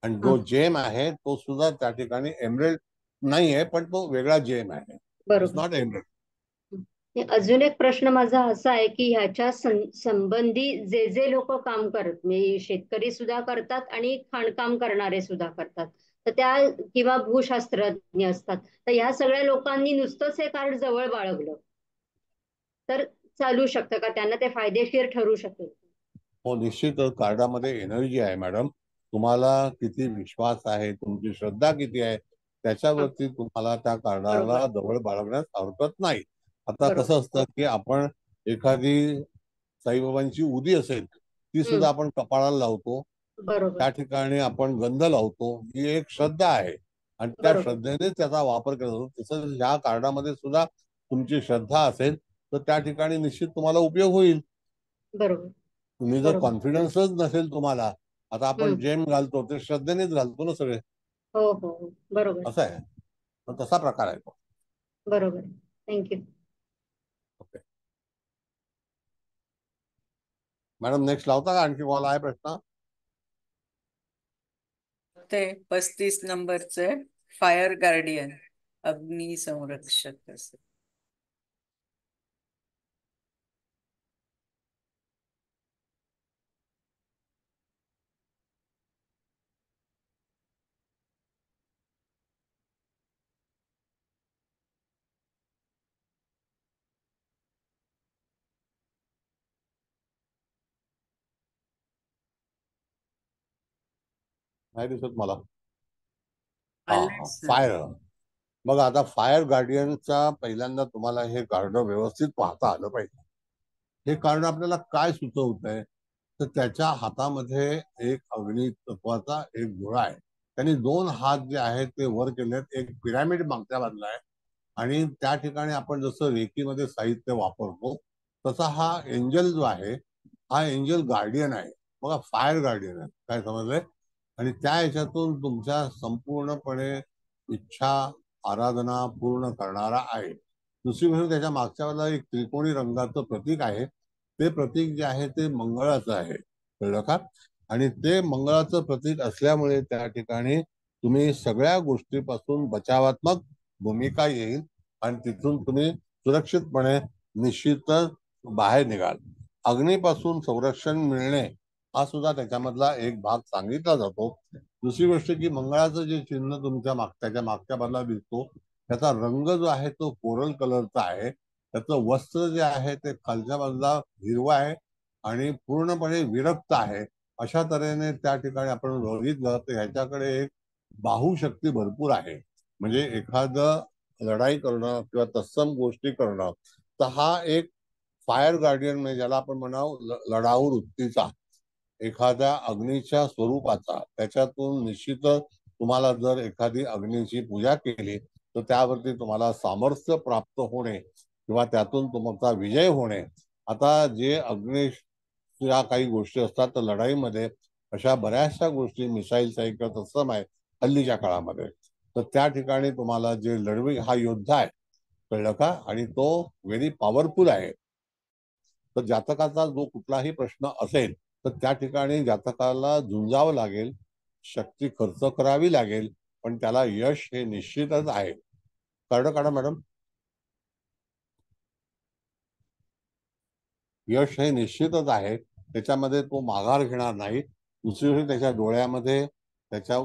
S1: आणि जो जेम आहे तो सुद्धा त्या ठिकाणी एमरेल्ड नाही आहे पण तो वेगळा जेम आहे. Not emerald.
S9: अजून एक प्रश्न माझा असा आहे की ह्याच्या संबंधी जे जे लोक काम करत म्हणजे शेतकरी सुद्धा करतात आणि खाणकाम करणारे सुद्धा करतात तर त्या किंवा भूशास्त्रज्ञ असतात तर ह्या सगळ्या लोकांनी नुसतंच हे कार्ड जवळ बाळगलं तर चालू शकतं का? त्यांना ते फायदेशीर ठरू शकेल?
S1: हो, निश्चितच कार्डामध्ये एनर्जी आहे मॅडम. तुम्हाला किती विश्वास आहे, तुमची श्रद्धा किती आहे त्याच्यावरती तुम्हाला त्या कार्डाला जवळ बाळगण्यास हरकत नाही. आता कसं असतं की आपण एखादी साईबाबांची उदी असेल ती सुद्धा आपण कपाळाला लावतो, त्या ठिकाणी आपण गंध लावतो. ही एक श्रद्धा आहे आणि त्या श्रद्धेने त्याचा वापर केला जातो. तसंच ह्या कार्डामध्ये सुद्धा तुमची श्रद्धा असेल तर त्या ठिकाणी निश्चित तुम्हाला उपयोग होईल.
S9: बरोबर
S1: तुम्ही जर
S9: बरोबर.
S1: कॉन्फिडन्सच नसेल तुम्हाला, आता आपण जेम घालतो ते श्रद्धेनेच घालतो ना सगळे,
S9: हो हो हो. बरोबर
S1: असं आहे. तर तसा प्रकार आहे तो.
S9: बरोबर. थँक्यू.
S1: ओके मॅडम, नेक्स्ट लावता का? आणखी कॉल आहे प्रश्न?
S3: ते 35 नंबरचे फायर गार्डियन, अग्नी संरक्षक असं.
S1: नाही दिसत मला.
S3: आलंय सर.
S1: फायर. बघा आता फायर गार्डियनचा पहिल्यांदा तुम्हाला हे कार्ड व्यवस्थित पाहता आलं पाहिजे. हे कार्ड आपल्याला काय सुचवत आहे, तर त्याच्या हातामध्ये एक अग्नी तत्वाचा एक गोळा आहे. त्यांनी 2 हात जे आहेत ते वर केलेत, एक पिरामिड मागच्या बाजूला आहे आणि त्या ठिकाणी आपण जसं रेकीमध्ये साहित्य वापरतो तसा हा एंजल जो आहे हा एंजल गार्डियन आहे. बघा फायर गार्डियन आहे, काय समजलंय? आणि त्या ह्याच्यातून तुमच्या संपूर्णपणे इच्छा आराधना पूर्ण करणारा आहे. दुसरी गोष्ट, त्याच्या मागच्या बाजूला एक त्रिकोणी रंगाचं प्रतीक आहे. ते प्रतीक जे आहे ते मंगळाचं आहे, कळलं का? आणि ते मंगळाचं प्रतीक असल्यामुळे त्या ठिकाणी तुम्ही सगळ्या गोष्टीपासून बचावात्मक भूमिका येईल आणि तिथून तुम्ही सुरक्षितपणे निश्चितच बाहेर निघाल. अग्नीपासून संरक्षण मिळणे हा सुद्धा त्याच्यामधला एक भाग सांगितला जातो. दुसरी गोष्ट की मंगळाचं जे चिन्ह तुमच्या मागच्या बाजूला दिसतो त्याचा रंग जो आहे तो कोरल कलरचा आहे. त्याचं वस्त्र जे आहे ते खालच्या बाजूला हिरवं आहे आणि पूर्णपणे विरक्त आहे. अशा तऱ्हेने त्या ठिकाणी आपण बघितलं तर ह्याच्याकडे एक बाहुशक्ती भरपूर आहे. म्हणजे एखादं लढाई करणं किंवा तत्सम गोष्टी करणं, तर हा एक फायर गार्डियन म्हणजे ज्याला आपण म्हणावं लढाऊ वृत्तीचा, एखाद्या अग्नीच्या स्वरूपाचा, त्याच्यातून निश्चितच तुम्हाला जर एखादी अग्नीची पूजा केली तर त्यावरती तुम्हाला सामर्थ्य प्राप्त होणे किंवा त्यातून तुमचा विजय होणे. आता जे अग्नीच्या काही गोष्टी असतात तर लढाईमध्ये अशा बऱ्याचशा गोष्टी मिसाईल सायकल तत्सम आहे हल्लीच्या काळामध्ये. तर त्या ठिकाणी तुम्हाला जे लढवी हा योद्धा आहे, कळलं का? आणि तो व्हेरी पॉवरफुल आहे. तर जातकाचा जो कुठलाही प्रश्न असेल तर त्या ठिकाणी जातकाला झुंजावं लागेल, शक्ती खर्च करावी लागेल, पण त्याला यश हे निश्चितच आहे. कार्ड काढा मॅडम. यश हे निश्चितच आहे, त्याच्यामध्ये तो माघार घेणार नाही. दुसरी त्याच्या डोळ्यामध्ये, त्याच्या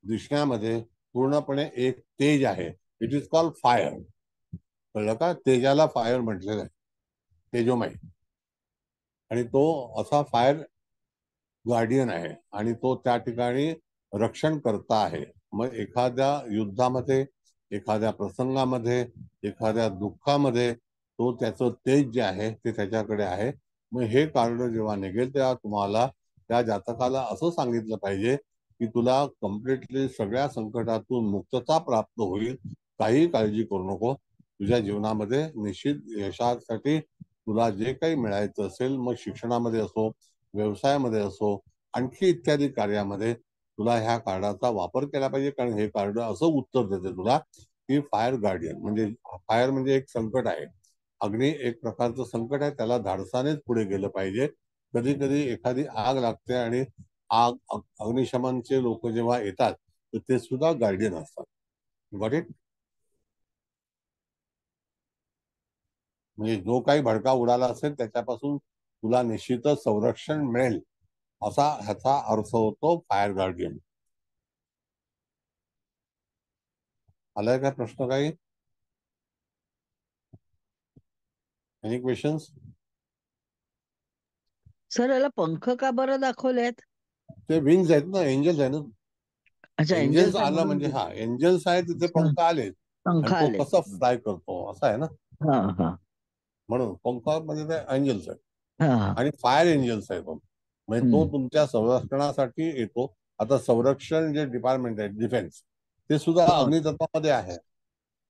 S1: दिसण्यामध्ये पूर्णपणे एक तेज आहे. इट इज कॉल्ड फायर, कळलं का? तेजाला फायर म्हटलेलं आहे, तेजोमय. आणि तो असा फायर गार्डियन आहे आणि तो त्या ठिकाणी रक्षण करता आहे. मग एखाद्या युद्धामध्ये, एखाद्या प्रसंगामध्ये, एखाद्या दुःखामध्ये तो त्याचं तेज जे आहे ते त्याच्याकडे आहे. मग हे कार्ड जेव्हा निघेल तेव्हा तुम्हाला त्या जातकाला असं सांगितलं पाहिजे की तुला कम्प्लिटली सगळ्या संकटातून मुक्तता प्राप्त होईल, काही काळजी करू नको. तुझ्या जीवनामध्ये निश्चित यशासाठी तुला जे काही मिळायचं असेल, मग शिक्षणामध्ये असो, व्यवसायामध्ये असो, आणखी इत्यादी कार्यामध्ये तुला ह्या कार्डाचा वापर केला पाहिजे. कारण हे कार्ड असं उत्तर देते तुला की फायर गार्डियन म्हणजे, फायर म्हणजे एक संकट आहे, अग्नी एक प्रकारचं संकट आहे, त्याला धाडसानेच पुढे गेलं पाहिजे. कधी कधी एखादी आग लागते आणि अग्निशमनचे लोक जेव्हा येतात तर ते सुद्धा गार्डियन असतात. Got it? म्हणजे जो काही भडका उडाला असेल त्याच्यापासून तुला निश्चितच संरक्षण मिळेल, असा ह्याचा अर्थ होतो फायर गार्डियन. आलाय का प्रश्न काही? Any questions?
S4: सर याला पंख का बरं दाखवलेत?
S1: ते विंग्स आहेत ना, एंजल्स आहे ना.
S4: अच्छा,
S1: एंजल्स
S4: आहे
S1: आलं
S4: म्हणून
S1: म्हणजे,
S4: ते
S1: हा एंजल्स आहे तिथे पंख आले
S4: पंख
S1: आणि तो
S4: आले.
S1: कसा फ्लाय करतो असं आहे ना,
S4: हा हा
S1: म्हणून पंख म्हणजे ते एंजल्स आहेत.
S4: हा.
S1: आणि फायर एंजल्स आहे तो, म्हणजे तो तुमच्या संरक्षणासाठी येतो. आता संरक्षण जे डिपार्टमेंट आहे डिफेन्स, ते सुद्धा
S4: हो.
S1: अग्नितत्वामध्ये आहे.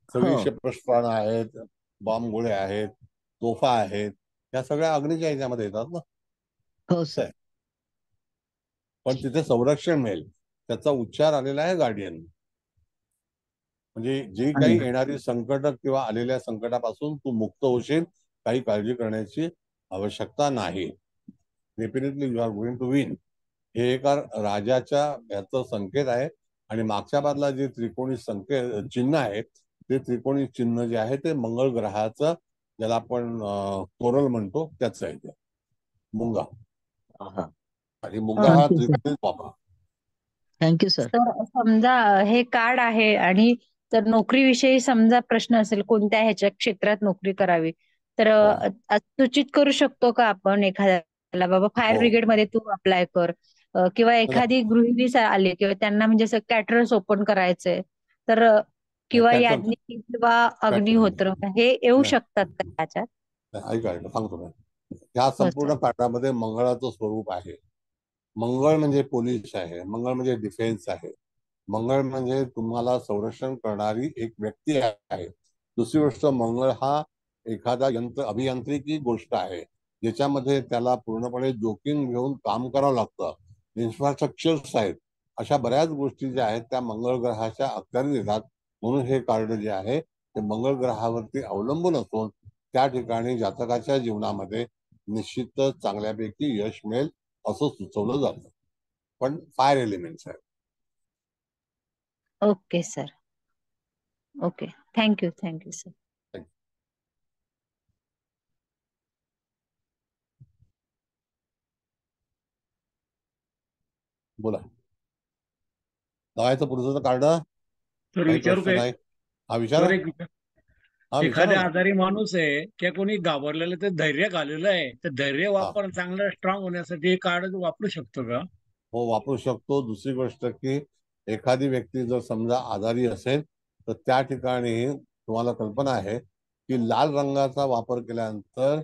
S1: सगळी
S4: हो.
S1: क्षेपणास्त्र आहेत, बॉम्ब गोळे आहेत, तोफा आहेत, या सगळ्या अग्नीच्या ह्याच्यामध्ये येतात ना.
S4: हो सर.
S1: पण तिथे संरक्षण मिळेल त्याचा उच्चार आलेला आहे गार्डियन. म्हणजे जी काही येणारी संकट किंवा आलेल्या संकटापासून तू मुक्त होशील, काही काळजी करण्याची आवश्यकता नाही. Definitely you are going to win. हे एका राजाच्या याचं संकेत आहे. आणि मागच्या बाजूला जे त्रिकोणी संकेत चिन्ह आहे, ते त्रिकोणी चिन्ह जे आहे ते मंगळ ग्रहाचं, ज्याला आपण कोरल म्हणतो, त्याच आहे ते मुंगा. आणि मुंगा हा त्रिकोणीच वापरा.
S4: Thank you sir.
S6: तर समजा हे कार्ड आहे आणि तर नोकरीविषयी समजा प्रश्न असेल, कोणत्या ह्याच्या क्षेत्रात नोकरी करावी, तर सूचित करू शकतो का आपण एखाद्याला, बाबा फायर ब्रिगेडमध्ये तू अप्लाय कर, किंवा एखादी गृहिणी आली किंवा त्यांना म्हणजे असं कॅटरर्स ओपन करायचंय, तर किंवा याज्ञिक किंवा अग्निहोत्र हे येऊ शकतात का त्याच्यात?
S1: ऐका सांगतो मी. या संपूर्ण कार्डामध्ये मंगळाचं स्वरूप आहे. मंगळ म्हणजे पोलीस आहे, मंगळ म्हणजे डिफेन्स आहे, मंगळ म्हणजे तुम्हाला संरक्षण करणारी एक व्यक्ती आहे. दुसरी गोष्ट, मंगळ हा एखादा अभियांत्रिकी गोष्ट आहे, ज्याच्यामध्ये त्याला पूर्णपणे जोखीम घेऊन काम करावं लागतं. इन्फ्रास्ट्रक्चर्स आहेत, अशा बऱ्याच गोष्टी ज्या आहेत त्या मंगळ ग्रहाच्या अखत्यारीत येतात. म्हणून हे कार्ड जे आहे ते मंगळ ग्रहावरती अवलंबून असून त्या ठिकाणी जातकाच्या जीवनामध्ये निश्चितच चांगल्यापैकी यश मिळेल असं सुचवलं जातं. पण फायर एलिमेंट्स आहे.
S6: Okay sir. Okay, thank you sir.
S1: बोला. लावायचं पुढचं कार्ड.
S10: तर विचारू काय?
S1: हा विचारा.
S10: एखाद्या आजारी माणूस आहे किंवा कोणी घाबरलेलं ते धैर्य घालेलं आहे, तर धैर्य वापर चांगलं स्ट्रॉंग होण्यासाठी हे कार्ड वापरू शकतो का?
S1: हो, वापरू शकतो. दुसरी गोष्ट की एखादी व्यक्ती जर समजा आजारी असेल तर त्या ठिकाणी तुम्हाला कल्पना आहे की लाल रंगाचा वापर केल्यानंतर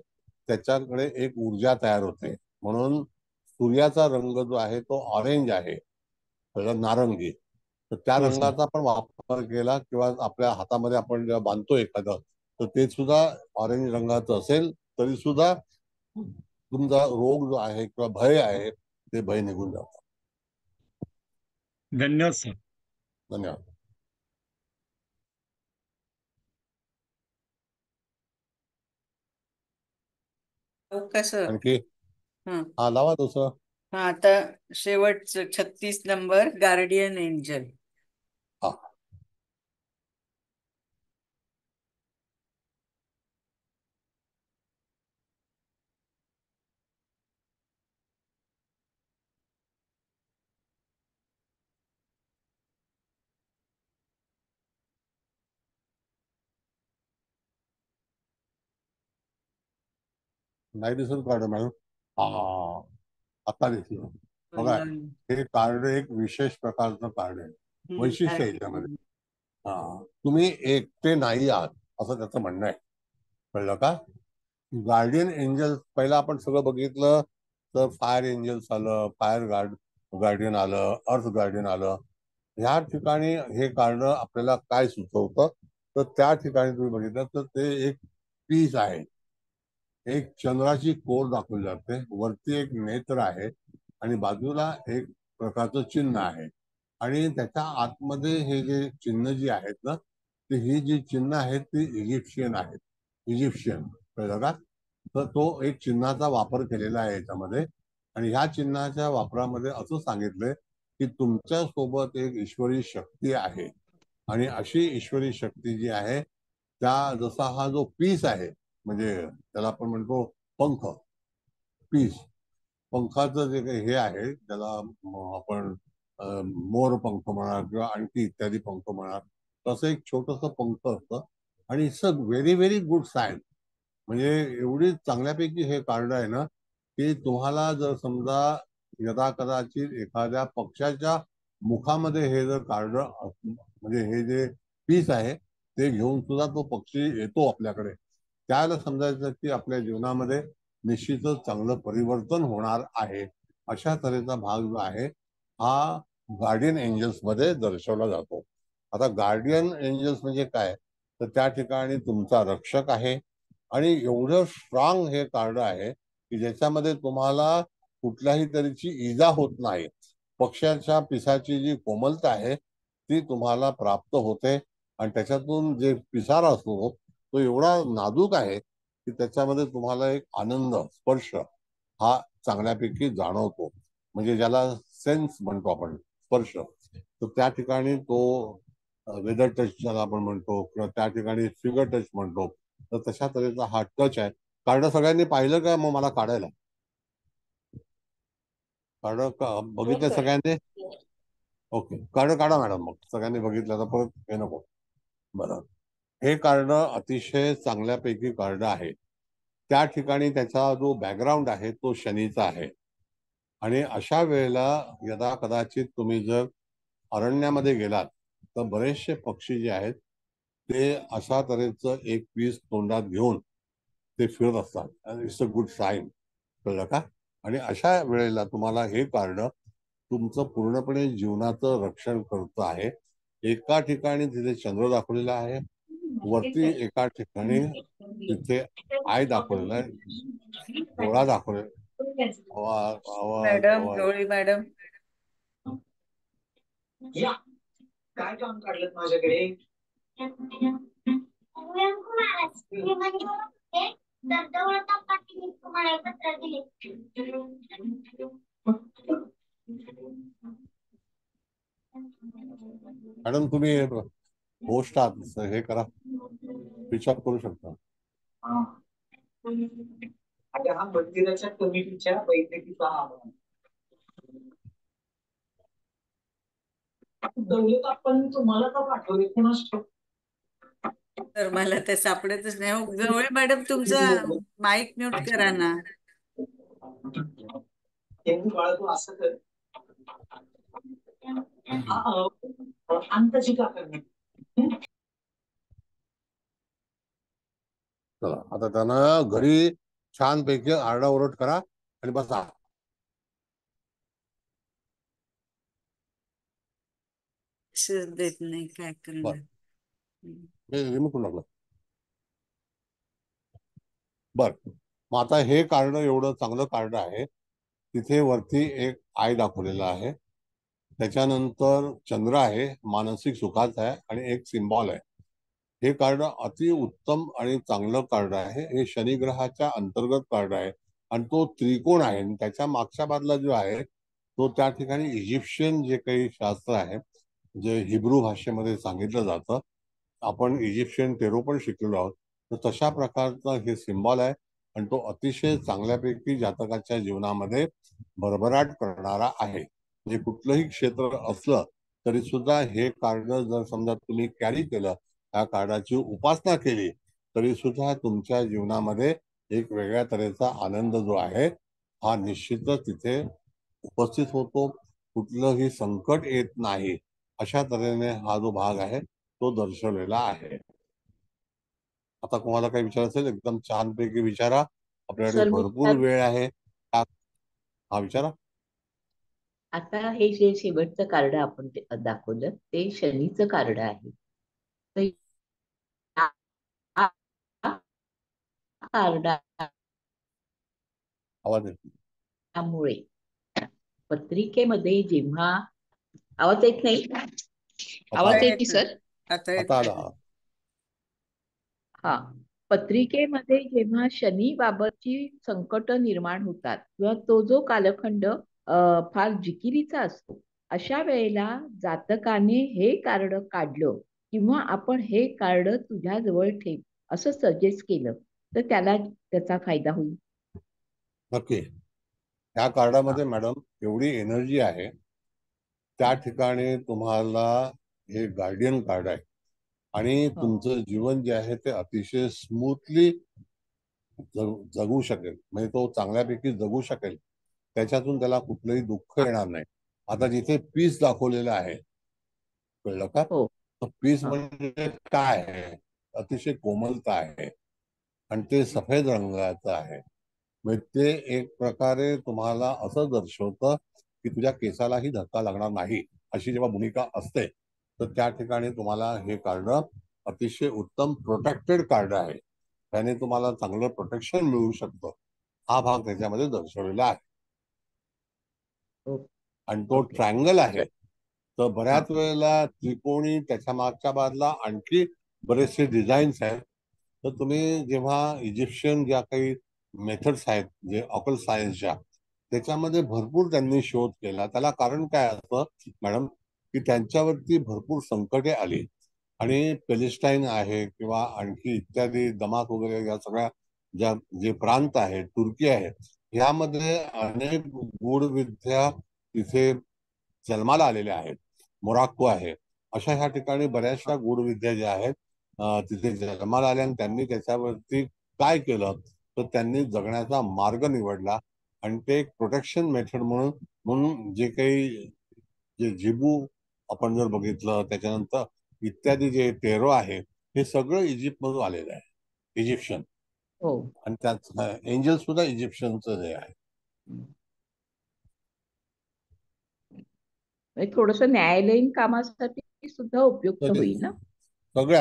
S1: त्याच्याकडे एक ऊर्जा तयार होते. म्हणून सूर्याचा रंग जो आहे तो ऑरेंज आहे, नारंगी. तर त्या रंगाचा पण वापर केला किंवा आपल्या हातामध्ये आपण जेव्हा बांधतो एखादं, तर ते सुद्धा ऑरेंज रंगाचं असेल तरी सुद्धा तुमचा रोग जो आहे किंवा भय आहे ते भय निघून जातं.
S10: धन्यवाद सर.
S1: धन्यवाद. आणखी हा लावा दुसरं.
S3: हा, आता शेवटचं 36 नंबर, गार्डियन एंजल.
S1: हा, नाही दिसत कार्ड मॅडम. हा, आता दिसलं. बघा, हे कार्ड एक विशेष प्रकारचं कार्ड आहे, वैशिष्ट्य आहे याच्यामध्ये. तुम्ही एकटे नाही आहात असं त्याचं म्हणणं आहे. कळलं का? गार्डियन एंजल पहिला आपण सगळं बघितलं तर फायर एंजल्स आलं, गार्डियन आलं, अर्थ गार्डियन आलं. ह्या ठिकाणी हे कार्ड आपल्याला काय सुचवतं, तर त्या ठिकाणी तुम्ही बघितलं तर ते एक पीस आहे, एक चंद्राची कोर दाखवली जाते, वरती एक नेत्र आहे आणि बाजूला एक प्रकारचं चिन्ह आहे. आणि त्याच्या आतमध्ये हे जे चिन्ह जी आहेत ना, ते ही जी चिन्ह आहेत ती इजिप्शियन आहेत. कळलं का? तर तो एक चिन्हाचा वापर केलेला आहे याच्यामध्ये. आणि ह्या चिन्हाच्या वापरामध्ये असं सांगितलंय की तुमच्या सोबत एक ईश्वरी शक्ती आहे. आणि अशी ईश्वरी शक्ती जी आहे त्या, जसा हा जो पीस आहे, म्हणजे त्याला आपण म्हणतो पंख, पीस, पंखाचं जे काही हे आहे त्याला आपण मोर पंख म्हणा किंवा आणखी इत्यादी पंख म्हणा, तसं एक छोटस पंख असतं. आणि it's a very very good sign. म्हणजे एवढी चांगल्यापैकी हे कार्ड आहे ना की तुम्हाला जर समजा यदा कदाचित एखाद्या पक्षाच्या मुखामध्ये हे जर कार्ड, म्हणजे हे जे पीस आहे ते घेऊन सुद्धा तो पक्षी येतो आपल्याकडे, त्याला समजायचं की आपल्या जीवनामध्ये निश्चितच चांगलं परिवर्तन होणार आहे. अशा तऱ्हेचा भाग जो आहे हा गार्डियन एंजल्स मध्ये दर्शवला जातो. आता गार्डियन एंजल्स म्हणजे काय, तर त्या ठिकाणी तुमचा रक्षक आहे, आणि एवढं स्ट्रॉंग हे कार्ड आहे की ज्याच्यामध्ये तुम्हाला कुठल्याही तऱ्हेची इजा होत नाही. पक्ष्याच्या पिसाची जी कोमलता आहे ती तुम्हाला प्राप्त होते आणि त्याच्यातून जे पिसारा असतो तो एवढा नाजूक आहे की त्याच्यामध्ये तुम्हाला एक आनंद स्पर्श हा चांगल्यापैकी जाणवतो. म्हणजे ज्याला सेन्स म्हणतो आपण, स्पर्श. तर त्या ठिकाणी तो वेदर टच ज्याला आपण म्हणतो किंवा त्या ठिकाणी फिगर टच म्हणतो, तर तशा तऱ्हेचा हा टच आहे. कार्ड सगळ्यांनी पाहिलं का मग मला काढायला? कार्ड बघितलं सगळ्यांनी? ओके, कार्ड काढा मॅडम. मग सगळ्यांनी बघितलं तर परत हे नको. बरं, हे कार्ड अतिशय चांगल्यापैकी कार्ड आहे. त्या ठिकाणी त्याचा जो बॅकग्राऊंड आहे तो शनीचा आहे. आणि अशा वेळेला यदा कदाचित तुम्ही जर अरण्यामध्ये गेलात तर बरेचसे पक्षी जे आहेत ते अशा तऱ्हेचं एक पीस तोंडात घेऊन ते फिरत असतात. इट्स अ गुड साईन, कळलं का? आणि अशा वेळेला तुम्हाला हे कार्ड तुमचं पूर्णपणे जीवनाचं रक्षण करत आहे. एका ठिकाणी तिथे चंद्र दाखवलेला आहे, वरती एका ठिकाणी तिथे आय दाखवलेला आहे, डोळा दाखवलेला. आवाज आवाज
S3: मॅडम,
S1: आवाज
S3: गवळी मॅडम,
S13: काय काम काढलं माझ्याकडे?
S1: मॅडम तुम्ही होस्ट आहात, हे करा, स्विच ऑफ करू शकता.
S13: आता हा मंदिराच्या कमिटीच्या बैठकीचा आवाज. दौलत आपण तुम्हाला का पाठवले कोणाच?
S3: तर मला ते सापडतच नाही. हो, गवळी मॅडम, तुमचा माईक म्यूट करा ना.
S13: बाळा तू असं कर, अंताची का करणे.
S1: चला आता त्यांना घरी छानपैकी आरडाओरड करा आणि बसा.
S3: देत नाही, काय करणार.
S1: रिमूव्ह करून टाकलं. बर, मग आता हे कार्ड एवढं चांगलं कार्ड आहे. तिथे वरती एक आय दाखवलेला आहे, त्याच्यानंतर चंद्र आहे, मानसिक सुखाचा आहे, आणि एक सिम्बॉल आहे. हे कार्ड अति उत्तम आणि चांगलं कार्ड आहे. हे शनिग्रहाच्या अंतर्गत कार्ड आहे आणि तो त्रिकोण आहे. आणि त्याच्या मागच्या बाजूला जो आहे तो त्या ठिकाणी इजिप्शियन जे काही शास्त्र आहे, जे हिब्रू भाषेमध्ये सांगितलं जातं, आपण इजिप्शियन टेरो पण शिकलेलो आहोत, तर तशा प्रकारचं हे सिम्बॉल आहे. आणि तो अतिशय चांगल्यापैकी जातकाच्या जीवनामध्ये भरभराट करणारा आहे. म्हणजे कुठलंही क्षेत्र असलं तरी सुद्धा हे कार्ड जर समजा तुम्ही कॅरी केलं, त्या कार्डाची उपासना केली, तरी सुद्धा तुमच्या जीवनामध्ये एक वेगळ्या तऱ्हेचा आनंद जो आहे हा निश्चितच तिथे उपस्थित होतो. कुठलंही संकट येत नाही, अशा तऱ्हेने हा जो भाग आहे तो दर्शवलेला आहे. आता तुम्हाला काही विचारायचं असेल एकदम छानपैकी विचारा, आपल्याकडे
S14: सर मी
S1: भरपूर वेळ आहे. हा विचारा.
S14: आता हे जे शेवटचं कार्ड आपण दाखवलं ते शनीचं कार्ड आहे. तर कार्ड त्यामुळे पत्रिकेमध्ये जेव्हा आवाज येत नाही, आवाज येत सर?
S1: आता आला.
S14: हा, पत्रिकेमध्ये जेव्हा शनी बाबतची संकट निर्माण होतात किंवा तो जो कालखंड फार जिकिरीचा असतो, अशा वेळेला जातकाने हे कार्ड काढलं किंवा आपण हे कार्ड तुझ्या जवळ ठेव असं सजेस्ट केलं तर त्याला त्याचा फायदा होईल.
S1: नक्की. ह्या कार्डामध्ये मॅडम एवढी एनर्जी आहे, त्या ठिकाणी तुम्हाला हे गार्डियन कार्ड आहे आणि तुमचं जीवन जे आहे ते अतिशय स्मूथली जगू शकेल. म्हणजे तो चांगल्यापैकी जगू शकेल, त्याच्यातून त्याला कुठलंही दुःख येणार नाही. आता जिथे पीस दाखवलेलं आहे, कळलं का? पीस म्हणजे काय आहे? अतिशय कोमलता आहे आणि ते सफेद रंगाचं आहे. म्हणजे ते एक प्रकारे तुम्हाला असं दर्शवतं की तुझ्या केसालाही धक्का लागणार नाही, अशी जेव्हा भूमिका असते तर त्या ठिकाणी तुम्हाला हे कार्ड अतिशय उत्तम प्रोटेक्टेड कार्ड आहे. त्याने तुम्हाला चांगलं प्रोटेक्शन मिळू शकतं. हा भाग त्याच्यामध्ये दर्शवलेला आहे. आणि तो ट्रायंगल आहे, तर बऱ्याच वेळेला त्रिकोणी, त्याच्या मागच्या बाजूला आणखी बरेचसे डिझाईन्स आहेत. तर तुम्ही जेव्हा इजिप्शियन ज्या काही मेथड्स आहेत, जे ऑकल सायन्सच्या, त्याच्यामध्ये भरपूर त्यांनी शोध केला. त्याला कारण काय असतं मॅडम, की त्यांच्यावरती भरपूर संकटे आली. आणि पॅलेस्टाईन आहे किंवा आणखी इत्यादी दमाक वगैरे या सगळ्या जे प्रांत आहेत, तुर्की आहे, यामध्ये अनेक गूढविद्या तिथे जन्माला आलेल्या आहेत. मोराक्को आहे, अशा ह्या ठिकाणी बऱ्याचशा गूढविद्या ज्या आहेत तिथे जन्माला आल्या. आणि त्यांनी त्याच्यावरती काय केलं, तर त्यांनी जगण्याचा मार्ग निवडला. आणि ते एक प्रोटेक्शन मेथड म्हणून म्हणून जे काही जे जिबू आपण जर बघितलं, त्याच्यानंतर इत्यादी जे टेरो आहे, हे सगळं इजिप्त मधून आलेलं आहे, इजिप्शियन. आणि त्यात एंजल सुद्धा इजिप्शियनचं हे आहे.
S14: थोडस न्यायालयीन कामासाठी सुद्धा उपयुक्त होईल ना.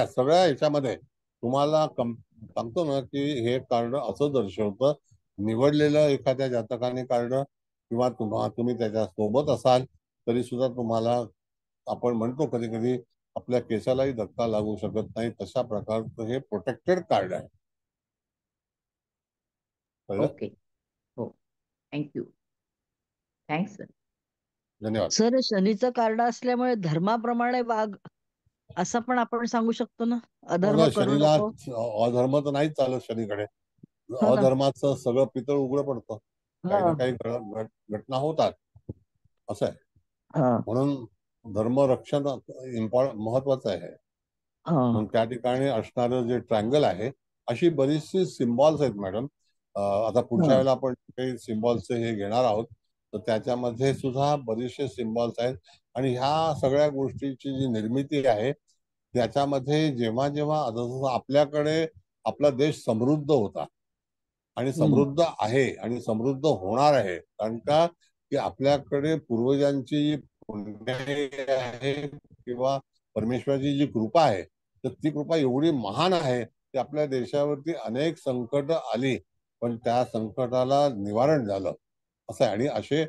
S1: सगळ्या याच्यामध्ये तुम्हाला सांगतो ना, की हे कार्ड असं दर्शवतं, निवडलेलं एखाद्या जातकाने कार्ड किंवा तुम्ही त्याच्या सोबत असाल तरी सुद्धा तुम्हाला, आपण म्हणतो कधी कधी आपल्या केसालाही धक्का लागू शकत नाही, तशा प्रकारचं हे प्रोटेक्टेड कार्ड आहे.
S14: ओके, हो, थँक्यू. Thanks sir.
S1: धन्यवाद
S4: सर. शनीचं कार्ड असल्यामुळे धर्माप्रमाणे वाघ असं पण आपण सांगू शकतो ना, अधर्म करू
S1: शनीला
S4: नको.
S1: अधर्म तर नाही चालत शनीकडे.
S4: हो ना.
S1: अधर्माचं सगळं पितळ उघडं पडतं, काही ना काही घटना होतात, असं आहे. म्हणून धर्मरक्षण महत्वाचं आहे. म्हणून त्या ठिकाणी असणारं जे ट्रायंगल आहे, अशी बरीचशी सिम्बॉल्स आहेत मॅडम. आता पुढच्या वेळेला आपण काही सिम्बॉल्सचे हे घेणार आहोत, तर त्याच्यामध्ये सुद्धा बरेचसे सिम्बॉल्स आहेत. आणि ह्या सगळ्या गोष्टीची जी निर्मिती आहे, त्याच्यामध्ये जेव्हा जेव्हा आपल्याकडे आपला देश समृद्ध होता आणि समृद्ध आहे आणि समृद्ध होणार आहे, कारण का की आपल्याकडे पूर्वजांची जी पुण्याई आहे किंवा परमेश्वराची जी कृपा आहे, तर ती कृपा एवढी महान आहे की आपल्या देशावरती अनेक संकट आली, पण त्या संकटाला निवारण झालं, असं आहे. आणि असे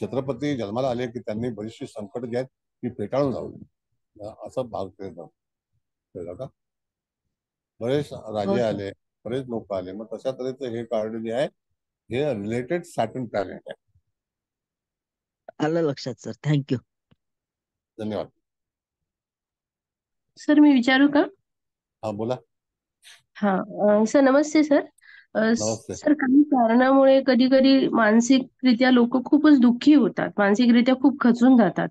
S1: छत्रपती जन्माला आले की त्यांनी बरीचशी संकट जी आहेत ती फेटाळून लावली, असं भाग कळलं का. बरेच राजे आले, बरेच लोक आले. मग तशा तऱ्हेचं हे कार्ड जे आहे, हे रिलेटेड सॅटर्न प्लॅनेट आहे.
S4: आलं लक्षात सर. थँक्यू.
S1: धन्यवाद.
S15: सर मी विचारू का?
S1: हा बोला.
S15: हा सर, नमस्ते सर.
S1: नमस्ते.
S15: सर, काही कारणामुळे कधी कधी मानसिकरित्या लोक खूपच दुःखी होतात, मानसिकरित्या खूप खचून जातात,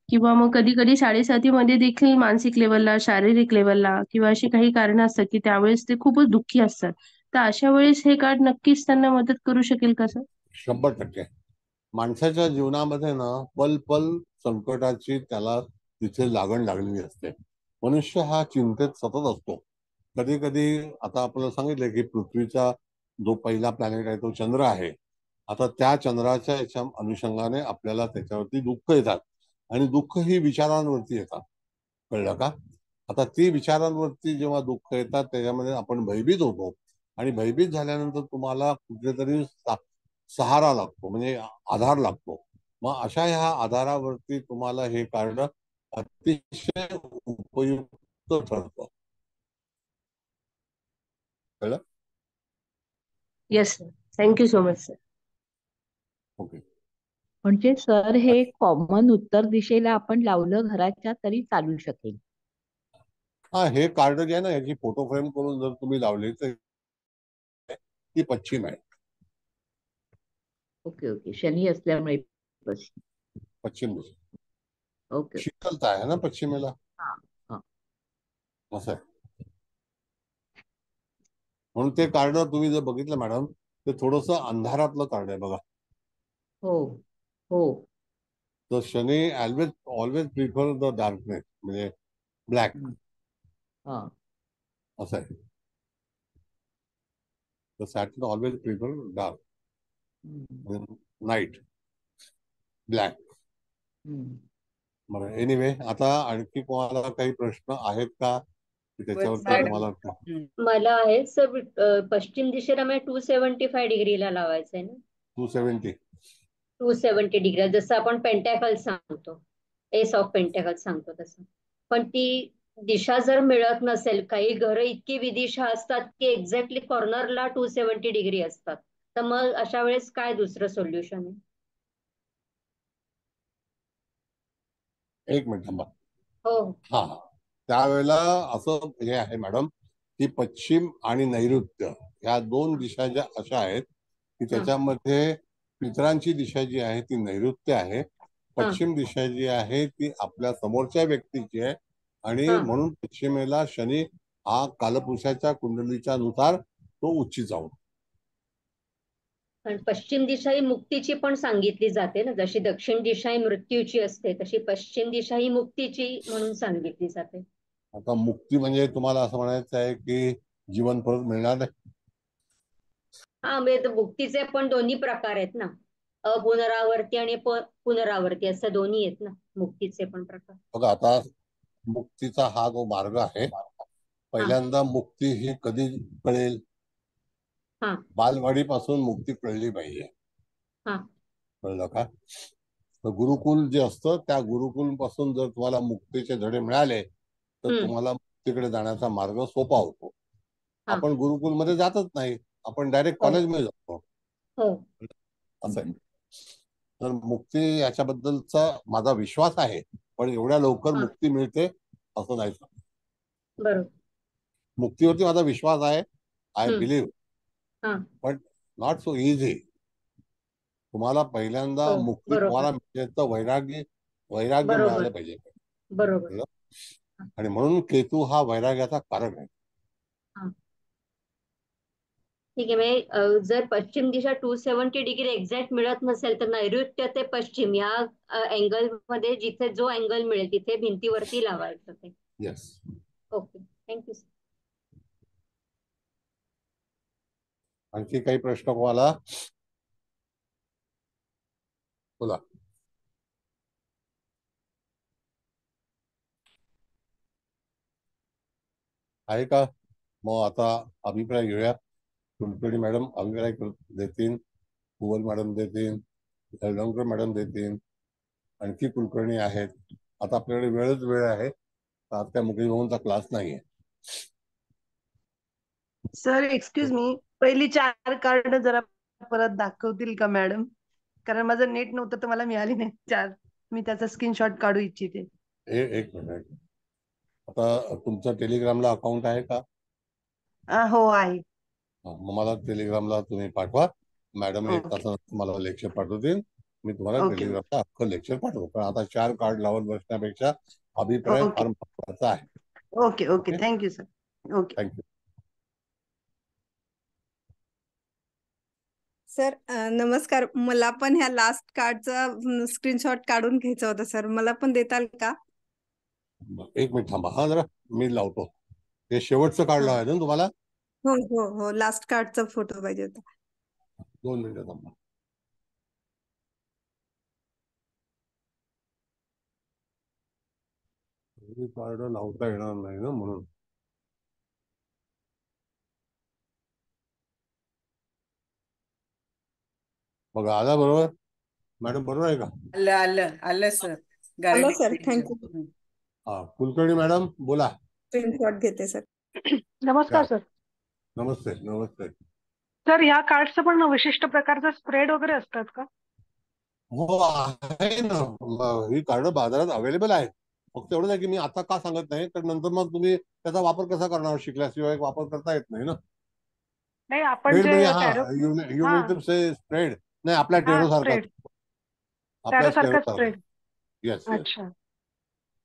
S15: किंवा मग कधी कधी साडेसातीमध्ये देखील मानसिक लेवलला, शारीरिक लेवलला किंवा अशी काही कारणं असतात की त्यावेळेस ते खूपच दुःखी असतात. तर अशा वेळेस हे कार्ड नक्कीच त्यांना मदत करू शकेल का सर?
S1: 100%. माणसाच्या जीवनामध्ये ना पल पल संकटाची त्याला तिथे लागण लागलेली असते. मनुष्य हा चिंतेत सतत असतो. कधी कधी आता आपल्याला सांगितलं की पृथ्वीचा जो पहिला प्लॅनेट आहे तो चंद्र आहे. आता त्या चंद्राच्या याच्या अनुषंगाने आपल्याला त्याच्यावरती दुःख येतात, आणि दुःख ही विचारांवरती येतात, कळलं का. आता ती विचारांवरती जेव्हा दुःख येतात त्याच्यामध्ये आपण भयभीत होतो, आणि भयभीत झाल्यानंतर तुम्हाला कुठेतरी सहारा लागतो, म्हणजे आधार लागतो. मग अशा ह्या आधारावरती तुम्हाला हे कार्ड अतिशय उपयुक्त ठरतं, कळलं.
S15: Yes sir, thank you so much sir.
S1: Okay.
S14: म्हणजे सर हे कॉमन उत्तर दिशेला आपण लावलं घराच्या तरी चालू शकेल.
S1: हा, हे कार्ड जे आहे ना, याची फोटो फ्रेम करून जर तुम्ही लावली तर ती पश्चिम आहे.
S14: Okay okay. शनी असल्यामुळे
S1: पश्चिम दिशा
S14: ओके.
S1: शीतलता आहे ना पश्चिमेला, असं आहे. म्हणून ते कार्ड तुम्ही जर बघितलं मॅडम, ते थोडस अंधारातलं कार्ड आहे बघा.
S14: हो हो.
S1: तर Shani always prefer the darkness, म्हणजे ब्लॅक, असं आहे. The Saturn always prefer dark, night, black. बरं, एनिवे, आता आणखी कोणाला काही प्रश्न आहेत का? त्याच्यावरती तुम्हाला
S9: मला आहे सर, पश्चिम दिशेला म्हणजे 275 डिग्रीला लावायचं आहे ना.
S1: 270.
S9: 270 डिग्री, जसं आपण पेंटॅकल सांगतो, एस ऑफ पेंटॅकल सांगतो तसं. पण ती दिशा जर मिळत नसेल, काही घरं इतकी विदिशा असतात की एक्झॅक्टली कॉर्नरला 270 डिग्री असतात, तर मग अशा वेळेस काय दुसरं सोल्युशन आहे?
S1: एक मिनिट थांबा.
S9: हो.
S1: हा, त्यावेळेला असं हे आहे मॅडम की पश्चिम आणि नैऋत्य ह्या दोन दिशा ज्या अशा आहेत की त्याच्यामध्ये पितरांची दिशा जी आहे ती नैऋत्य आहे, पश्चिम दिशा जी आहे ती आपल्या समोरच्या व्यक्तीची आहे, आणि म्हणून पश्चिमेला शनी हा कालपुरुषाच्या कुंडलीच्या नुसार तो उच्ची जाऊ.
S9: पण पश्चिम दिशा ही मुक्तीची पण सांगितली जाते ना, जशी दक्षिण दिशा ही मृत्यूची असते तशी पश्चिम दिशा ही मुक्तीची म्हणून सांगितली जाते.
S1: आता मुक्ती म्हणजे तुम्हाला असं म्हणायचं आहे की जीवन परत मिळणार नाही?
S9: हा, म्हणजे मुक्तीचे पण दोन्ही प्रकार आहेत ना, अपुनरावर्ती आणि पुनरावर्ती असं दोन्ही आहेत ना मुक्तीचे पण प्रकार.
S1: बघा, आता मुक्तीचा हा जो मार्ग आहे, पहिल्यांदा मुक्ती ही कधी कळेल? बालवाडीपासून मुक्ती कळली पाहिजे. कळलं का? तर गुरुकुल जे असतं त्या गुरुकुल पासून जर तुम्हाला मुक्तीचे धडे मिळाले तर तुम्हाला मुक्तीकडे जाण्याचा मार्ग सोपा होतो. आपण गुरुकुलमध्ये जातच नाही, आपण डायरेक्ट कॉलेजमध्ये जातो. असं आहे. तर मुक्ती याच्याबद्दलचा माझा विश्वास आहे, पण एवढ्या लवकर मुक्ती मिळते असं नाही.
S9: बरोबर.
S1: मुक्तीवरती माझा विश्वास आहे, I believe, but not so easy. तुम्हाला पहिल्यांदा मुक्ती तुम्हाला मिळण्याचं वैराग्य मिळालं पाहिजे.
S9: बरोबर.
S1: आणि म्हणून केतू हा वैराग्याचा कारण आहे.
S9: ठीक आहे, म्हणजे जर पश्चिम दिशा 270 डिग्री एक्झॅक्ट मिळत नसेल तर नैऋत्य ते पश्चिम या अँगल मध्ये जिथे जो अँगल मिळेल तिथे भिंतीवरती लावायचं ते.
S1: येस.
S9: Okay, thank you sir.
S1: आणखी काही प्रश्न तुम्हाला? बोला. आहे का? मग आता अभिप्राय घेऊया. कुलकर्णी मॅडम अभिप्राय देतील, कुवल मॅडम देतील, यलगावकर मॅडम देतील, आणखी कुलकर्णी आहेत. आता आपल्याकडे वेळ आहे, आज त्या मुकेश भाऊंचा क्लास नाहीये.
S16: सर एक्सक्यूज मी, पहिली 4 कार्ड जरा परत दाखवतील का मॅडम? कारण माझं नेट नव्हतं तर मला मिळाली नाही 4. मी त्याचा स्क्रीनशॉट काढू इच्छिते.
S1: एक मिनिट. आता तुमचं टेलिग्रामला अकाउंट आहे का?
S16: हो आहे.
S1: मग मला टेलिग्रामला तुम्ही पाठवा. मॅडम 1 तासात तुम्हाला लेक्चर पाठवतील. मी तुम्हाला टेलिग्रामला अख्खं लेक्चर पाठवू. पण आता 4 कार्ड लावत बसण्यापेक्षा अभिप्राय फार महत्वाचा आहे.
S16: Okay okay, thank you sir. Okay,
S1: thank you.
S17: Sir नमस्कार, मला पण ह्या लास्ट कार्डचा स्क्रीनशॉट काढून घ्यायचा होता सर, मला पण देताल का?
S1: एक मिनिट थांबा. हा, जरा मी लावतो. हे शेवटचं कार्ड लावायचं ना तुम्हाला?
S17: हो हो हो, लास्ट कार्डचा फोटो पाहिजे होता.
S1: 2 मिनिटं थांबा. कार्ड लावता येणार नाही ना म्हणून. बघा, आला बरोबर मॅडम? बरोबर आहे का?
S3: आलं सर.
S17: आलं सर, थँक्यू.
S1: हा, कुलकर्णी मॅडम बोला.
S17: स्क्रीनशॉट घेते सर.
S5: नमस्कार सर.
S1: नमस्ते. नमस्ते
S5: सर, या कार्डचं पण विशिष्ट प्रकारचा स्प्रेड वगैरे असतात का?
S1: हो, आहे ना. ही कार्ड बाजारात अवेलेबल आहेत. फक्त एवढंच आहे की मी आता का सांगत नाही, तर नंतर मग तुम्ही त्याचा वापर कसा करणार? शिकल्याशिवाय वापर करता येत नाही ना.
S5: नाही, आपण जे
S1: स्प्रेड नाही, आपल्या टेरो सारखा.
S5: स्प्रेड.
S1: येस.
S5: अच्छा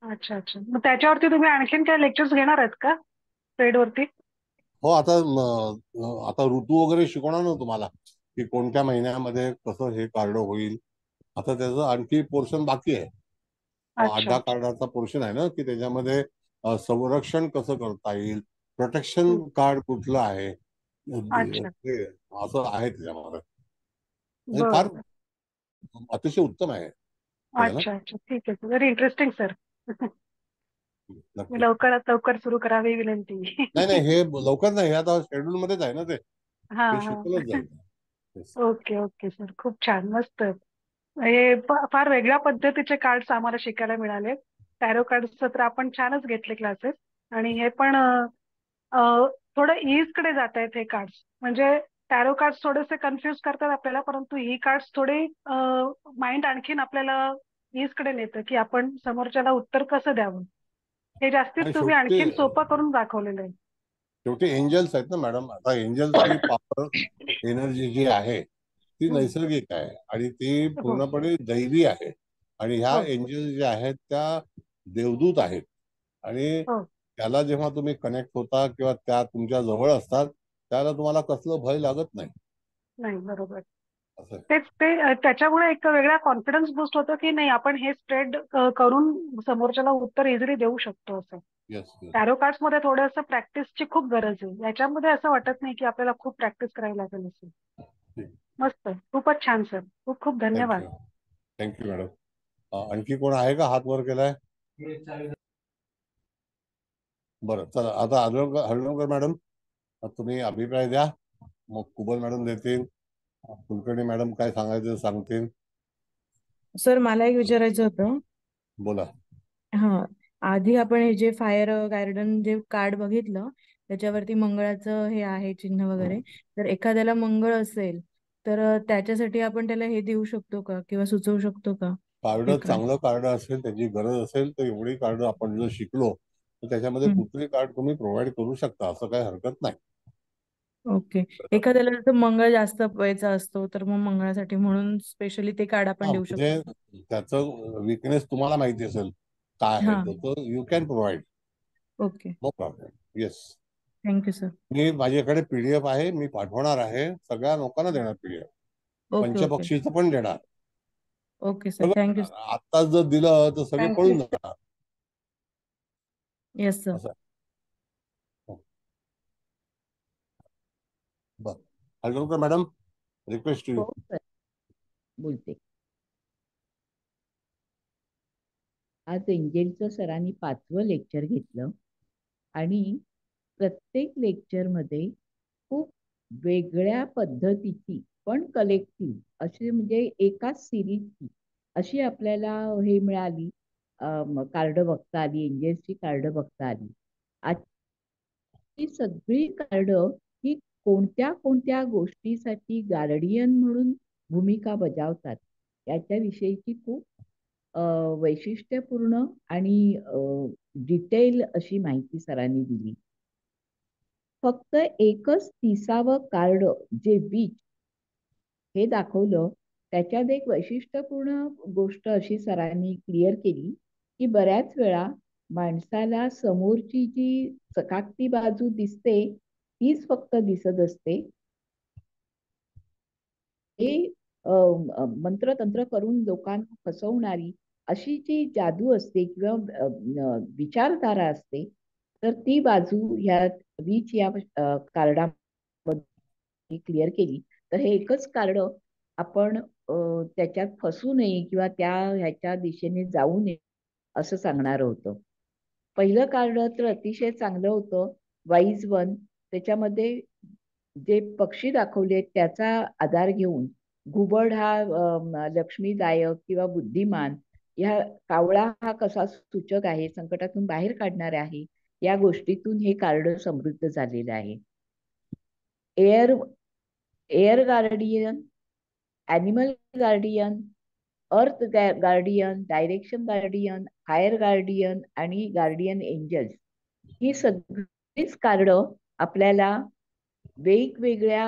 S5: अच्छा अच्छा. मग त्याच्यावरती तुम्ही आणखीन काय लेक्चर्स घेणार आहेत का स्प्रेड वरती?
S1: हो, आता ऋतू वगैरे शिकवणार ना तुम्हाला की कोणत्या महिन्यामध्ये कसं हे कार्ड होईल. आता त्याचं आणखी पोर्शन बाकी आहे. 8-10 कार्डाचा पोर्शन आहे ना की त्याच्यामध्ये संरक्षण कसं करता येईल, प्रोटेक्शन कार्ड कुठलं आहे, असं आहे त्याच्यामध्ये. फार अतिशय उत्तम आहे.
S5: अच्छा अच्छा, ठीक आहे. Very interesting sir.
S1: नक्की.
S18: लवकरात लवकर सुरू करावी विनंती.
S1: नाही नाही, हे लवकर नाही, हे आता शेड्यूल मध्येच आहे ना ते,
S18: हा
S1: हे
S18: हा.
S1: शिकवलंच जाईल. Yes.
S18: ओके ओके सर, खूप छान, मस्त. हे फार वेगळ्या पद्धतीचे कार्ड्स आम्हाला शिकायला मिळाले. टॅरो कार्ड्सचं तर आपण छानच घेतले क्लासेस, आणि हे पण थोडं ईज कडे जात आहेत हे कार्ड्स. म्हणजे टॅरो कार्ड्स थोडेसे कन्फ्युज करतात आपल्याला, परंतु ही कार्ड्स थोडी माइंड आणखीन आपल्याला ईज कडे नेतं, की आपण समोरच्याला उत्तर कसं द्यावं. हे जास्तीच
S1: आणि
S18: तुम्ही
S1: शेवटी
S18: आणखीन सोपं करून दाखवलेलं आहे.
S1: शेवटी एंजल्स आहेत ना मॅडम. आता एंजल्सची पॉवर एनर्जी जी आहे ती नैसर्गिक आहे आणि ती
S18: हो
S1: पूर्णपणे दैवी आहे. आणि ह्या
S18: हो
S1: एंजल्स ज्या आहेत त्या देवदूत आहेत. आणि
S18: हो.
S1: त्याला जेव्हा तुम्ही कनेक्ट होता किंवा त्या तुमच्या जवळ असतात त्याला तुम्हाला कसलं भय लागत नाही.
S18: नाही, बरोबर.
S1: असं आहे.
S18: तेच ते त्याच्यामुळे एक वेगळा कॉन्फिडन्स बूस्ट होतो, की नाही आपण हे स्प्रेड करून समोरच्याला उत्तर इझिली देऊ शकतो. असं
S1: येस येस.
S18: टॅरो कार्ड्स मध्ये थोडंसं प्रॅक्टिसची खूप गरज आहे. याच्यामध्ये असं वाटत नाही की आपल्याला खूप प्रॅक्टिस करावी लागेल असं. मस्त, खूपच छान सर, खूप खूप धन्यवाद.
S1: Thank you thank you madam. आणखी कोण आहे का हात वर केलाय? बरं, चला आता हळवणकर मॅडम तुम्ही अभिप्राय द्या, मग कुबल मॅडम देतील, कुलकर्णी मॅडम काय सांगायचं सांगतील.
S19: सर मला एक विचारायचं होतं.
S1: बोला.
S19: हा, आधी आपण हे जे फायर गार्डन जे कार्ड बघितलं त्याच्यावरती मंगळाचं हे आहे चिन्ह वगैरे, तर एखाद्याला मंगळ असेल तर त्याच्यासाठी आपण त्याला हे देऊ शकतो का किंवा सुचवू शकतो का
S1: कार्ड
S19: हे कार्ड?
S1: चांगलं कार्ड असेल, त्याची गरज असेल तर एवढी कार्ड आपण जर शिकलो तर त्याच्यामध्ये कुठली कार्ड तुम्ही प्रोव्हाइड करू शकता, असं काही हरकत नाही.
S19: ओके. एखाद्याला जर मंगळ जास्त वेळचा असतो तर मग मंगळासाठी म्हणून स्पेशली ते कार्ड आपण देऊ शकतो.
S1: म्हणजे त्याचं विकनेस तुम्हाला माहिती असेल काय आहे,
S19: हा.
S1: तर you can provide,
S19: okay,
S1: no problem. Yes.
S19: Thank you sir.
S1: मी माझ्याकडे पीडीएफ आहे, मी पाठवणार आहे, सगळ्या लोकांना देणार पीडीएफ,
S19: ओके ओके
S1: पंचपक्षीचं पण देणार.
S19: Okay sir, thank you.
S1: आत्ताच जर दिलं तर सगळे
S19: थँक्यू.
S1: पळून जाणार.
S19: Yes sir.
S1: असं बर. Haldankar madam, request to you.
S14: हो सर, बोलते. आज एंजेलचं सरांनी 5वं लेक्चर घेतलं आणि प्रत्येक लेक्चरमध्ये खूप वेगळ्या पद्धतीची पण कलेक्टिव्ह अशी म्हणजे एकाच सिरीजची अशी आपल्याला हे मिळाली, कार्ड बघता आली, एंजेल्सची कार्ड बघता आली. आजची सगळी कार्ड ही कोणत्या कोणत्या गोष्टीसाठी गार्डियन म्हणून भूमिका बजावतात याच्याविषयीची खूप वैशिष्ट्यपूर्ण आणि डिटेल अशी माहिती सरांनी दिली. फक्त एकच 30वं कार्ड जे विच हे दाखवलं, त्याच्यात एक वैशिष्ट्यपूर्ण गोष्ट अशी सरांनी क्लिअर केली की बऱ्याच वेळा माणसाला समोरची जी चकाकती बाजू दिसते तीच फक्त दिसत असते. हे मंत्रतंत्र करून लोकांना फसवणारी अशी जी जादू असते किंवा विचारधारा असते, तर ती बाजू ह्या वीच या कार्डामध्ये क्लिअर केली. तर हे एकच कार्ड आपण त्याच्यात फसू नये किंवा ह्याच्या दिशेने जाऊ नये असं सांगणार होतं. पहिलं कार्ड तर अतिशय चांगलं होतं, वाईज वन. त्याच्यामध्ये जे पक्षी दाखवले त्याचा आधार घेऊन घुबड हा लक्ष्मीदायक किंवा बुद्धिमान, कावळा हा कसा सूचक आहे, संकटातून बाहेर काढणार आहे, या गोष्टीतून हे कार्ड समृद्ध झालेलं आहे. एअर गार्डियन, ॲनिमल गार्डियन, अर्थ guardian, direction guardian, fire guardian आणि गार्डियन एंजल्स ही सगळीच कार्ड आपल्याला वेगवेगळ्या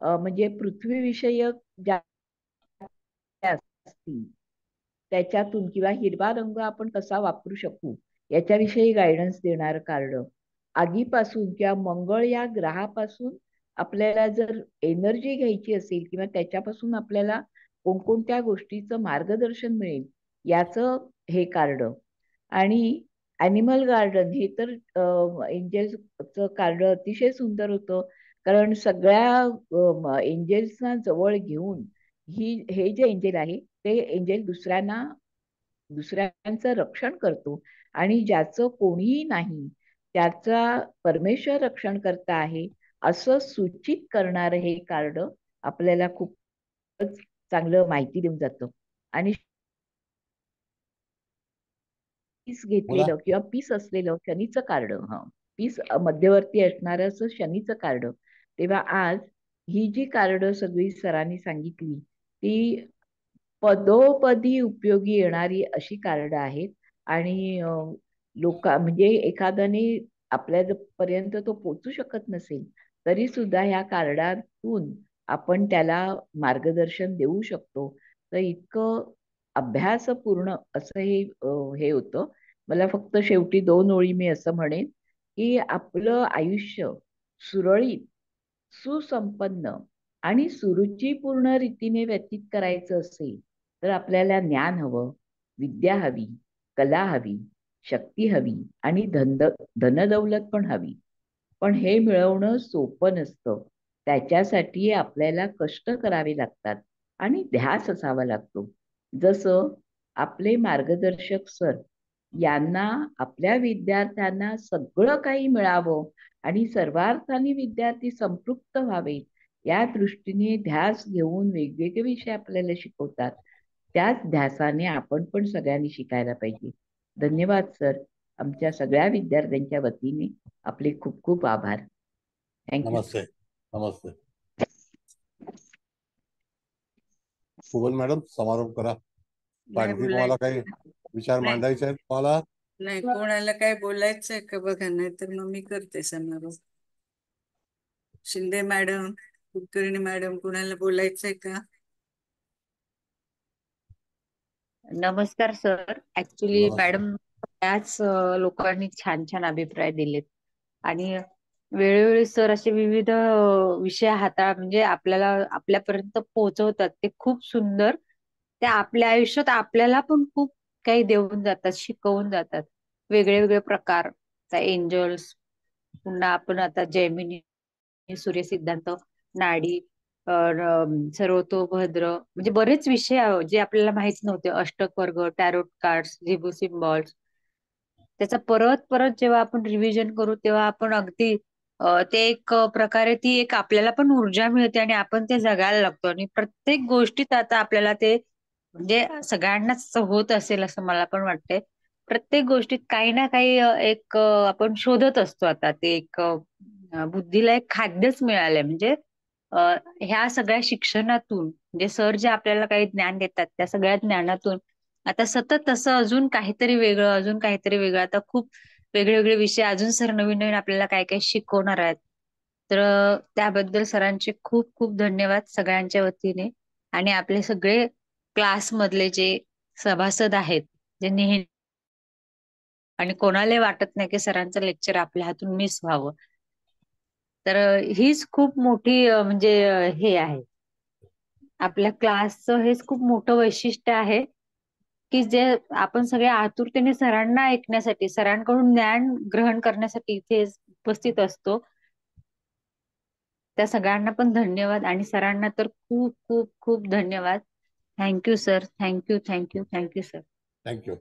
S14: म्हणजे पृथ्वीविषयक ज्या असतील त्याच्यातून किंवा हिरवा रंग आपण कसा वापरू शकू याच्याविषयी गायडन्स देणार कार्ड. आगीपासून किंवा मंगळ या ग्रहापासून आपल्याला जर एनर्जी घ्यायची असेल किंवा त्याच्यापासून आपल्याला कोणकोणत्या गोष्टीचं मार्गदर्शन मिळेल याचं हे कार्ड. आणि ॲनिमल गार्डन हे तर एंजल्सचं कार्ड अतिशय सुंदर होतं, कारण सगळ्या एंजल्सना जवळ घेऊन हे जे एंजल आहे ते एंजल दुसऱ्यांचं रक्षण करतो आणि ज्याचं कोणीही नाही त्याचा परमेश्वर रक्षण करता आहे असं सूचित करणारं हे कार्ड आपल्याला खूपच चांगलं माहिती देऊन जातं. आणि पीस घेतलेलं किंवा पीस असलेलं शनीचं कार्ड, पीस मध्यवर्ती असणारं असं शनीचं कार्ड. तेव्हा आज ही जी कार्ड सगळी सरांनी सांगितली ती पदोपदी उपयोगी येणारी अशी कार्ड आहेत. आणि म्हणजे एखाद्याने आपल्यापर्यंत तो पोचू शकत नसेल तरी सुद्धा ह्या कार्डातून आपण त्याला मार्गदर्शन देऊ शकतो. तर इतकं अभ्यासपूर्ण असं हे होतं. मला फक्त शेवटी 2 ओळी मी असं म्हणेन की आपलं आयुष्य सुरळीत, सुसंपन्न आणि सुरुचीपूर्ण रीतीने व्यतीत करायचं असेल तर आपल्याला ज्ञान हवं, विद्या हवी, कला हवी, शक्ती हवी आणि धनदौलत पण हवी. पण हे मिळवणं सोपं नसतं. त्याच्यासाठी आपल्याला कष्ट करावे लागतात आणि ध्यास असावा लागतो. जसं आपले मार्गदर्शक सर यांना आपल्या विद्यार्थ्यांना सगळं काही मिळावं आणि सर्वार्थाने विद्यार्थी संपृक्त व्हावे या दृष्टीने ध्यास घेऊन वेगवेगळे विषय आपल्याला शिकवतात. त्याच ध्यासाने आपण पण सगळ्यांनी शिकायला पाहिजे. धन्यवाद सर. आमच्या सगळ्या विद्यार्थ्यांच्या वतीने आपले खूप खूप आभार. थँक्यू.
S1: नमस्ते. नमस्ते. कुबल मॅडम समारोप करा. आणखी तुम्हाला काही विचार मांडायचे आहेत तुम्हाला?
S3: नाही, कोणाला काय बोलायचंय का बघा, नाही तर मग मी करते समारोप. शिंदे मॅडम, कुलकर्णी मॅडम, कुणाला बोलायचंय का?
S6: नमस्कार सर. ऍक्च्युली मॅडम त्याच लोकांनी छान छान अभिप्राय दिलेत आणि वेळोवेळी सर असे विविध विषय म्हणजे आपल्याला आपल्यापर्यंत पोहोचवतात. ते खूप सुंदर. ते आपल्या आयुष्यात आपल्याला पण खूप काही देऊन जातात, शिकवून जातात. वेगळे वेगळे प्रकार, एंजल्स, पुन्हा आपण आता जैमिनी, सूर्य सिद्धांत, नाडी, सर्वतोभद्र, म्हणजे बरेच विषय जे आपल्याला माहित नव्हते. अष्टक वर्ग, टॅरोट कार्ड्स, झिबू सिम्बॉल्स. त्याचा परत परत जेव्हा आपण रिव्हिजन करू तेव्हा आपण अगदी ते एक प्रकारे ती एक आपल्याला पण ऊर्जा मिळते आणि आपण ते जगायला लागतो. आणि प्रत्येक गोष्टीत आता आपल्याला ते म्हणजे सगळ्यांनाच होत असेल असं मला पण वाटतंय. प्रत्येक गोष्टीत काही ना काही एक आपण शोधत असतो. आता ते एक बुद्धीला एक खाद्यच मिळालंय. म्हणजे ह्या सगळ्या शिक्षणातून म्हणजे सर जे आपल्याला काही ज्ञान देतात त्या सगळ्या ज्ञानातून आता सतत तसं अजून काहीतरी वेगळं, अजून काहीतरी वेगळं. आता खूप वेगळे वेगळे विषय अजून सर नवीन नवीन आपल्याला काय काय शिकवणार आहेत. तर त्याबद्दल सरांचे खूप खूप धन्यवाद सगळ्यांच्या वतीने. आणि आपले सगळे क्लास मधले जे सभासद आहेत जे नेहमी, आणि कोणालाही वाटत नाही की सरांचं लेक्चर आपल्या हातून मिस व्हावं. तर हीच खूप मोठी म्हणजे हे आहे आपल्या क्लासचं. हेच खूप मोठं वैशिष्ट्य आहे की जे आपण सगळे आतुरतेने सरांना ऐकण्यासाठी, सरांकडून ज्ञान ग्रहण करण्यासाठी इथे उपस्थित असतो. त्या सगळ्यांना पण धन्यवाद आणि सरांना तर खूप खूप खूप धन्यवाद. Thank you sir. Thank you thank you thank you sir.
S1: Thank you.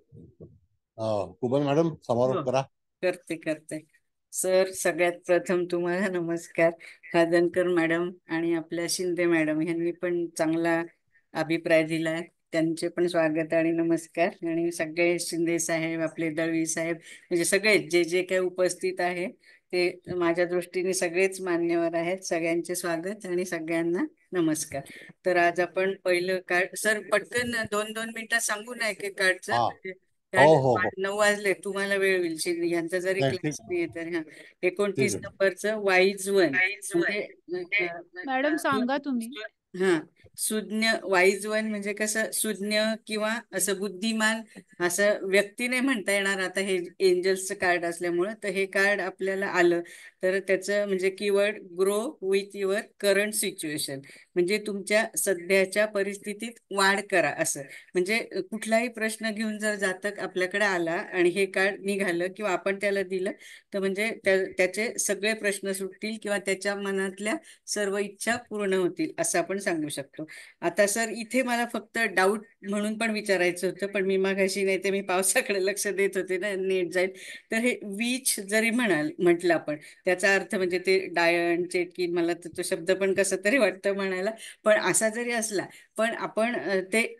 S1: Kubal madam समारोप करा.
S3: करते सर. सगळ्यात प्रथम तुम्हाला नमस्कार. खादनकर मॅडम आणि आपल्या शिंदे मॅडम यांनी पण चांगला अभिप्राय दिलाय, त्यांचे पण स्वागत आणि नमस्कार. आणि सगळे शिंदे साहेब, आपले दळवी साहेब, म्हणजे सगळे जे जे काही उपस्थित आहे ते माझ्या दृष्टीने सगळेच मान्यवर आहेत. सगळ्यांचे स्वागत आणि सगळ्यांना नमस्कार. तर आज आपण पहिलं कार्ड, सर पटकन 2-2 मिनिटात सांगू नये की कार्डचं.
S1: हो.
S3: 9 वाजले, तुम्हाला वेळ होईल. शिंदे यांचा जरी क्लास नाही तर 29 नंबरचं वाईज वन, म्हणजे
S20: मॅडम सांगा तुम्ही.
S3: सुज्ञ. वाईज वन म्हणजे कसं सुज्ञ किंवा असं बुद्धिमान असं व्यक्ती नाही म्हणता येणार. आता हे एंजल्सचं कार्ड असल्यामुळं तर हे कार्ड आपल्याला आलं तर त्याचं म्हणजे keyword grow with your current situation, म्हणजे तुमच्या सध्याच्या परिस्थितीत वाढ करा असं. म्हणजे कुठलाही प्रश्न घेऊन जर जातक आपल्याकडे आला आणि हे कार्ड निघालं किंवा आपण त्याला दिलं तर म्हणजे त्याचे सगळे प्रश्न सुटतील किंवा त्याच्या मनातल्या सर्व इच्छा पूर्ण होतील असं आपण सांगू शकतो. आता सर इथे मला फक्त डाऊट म्हणून पण विचारायचं होतं, पण मी मागाशी नाही ते मी पावसाकडे लक्ष देत होते ना, नेट जाईल. तर हे वीच जरी म्हटलं आपण, त्याचा अर्थ म्हणजे ते डायन चेटकीन, मला तर तो शब्द पण कसा तरी वाटतं म्हणायला, पण असा जरी असला, पण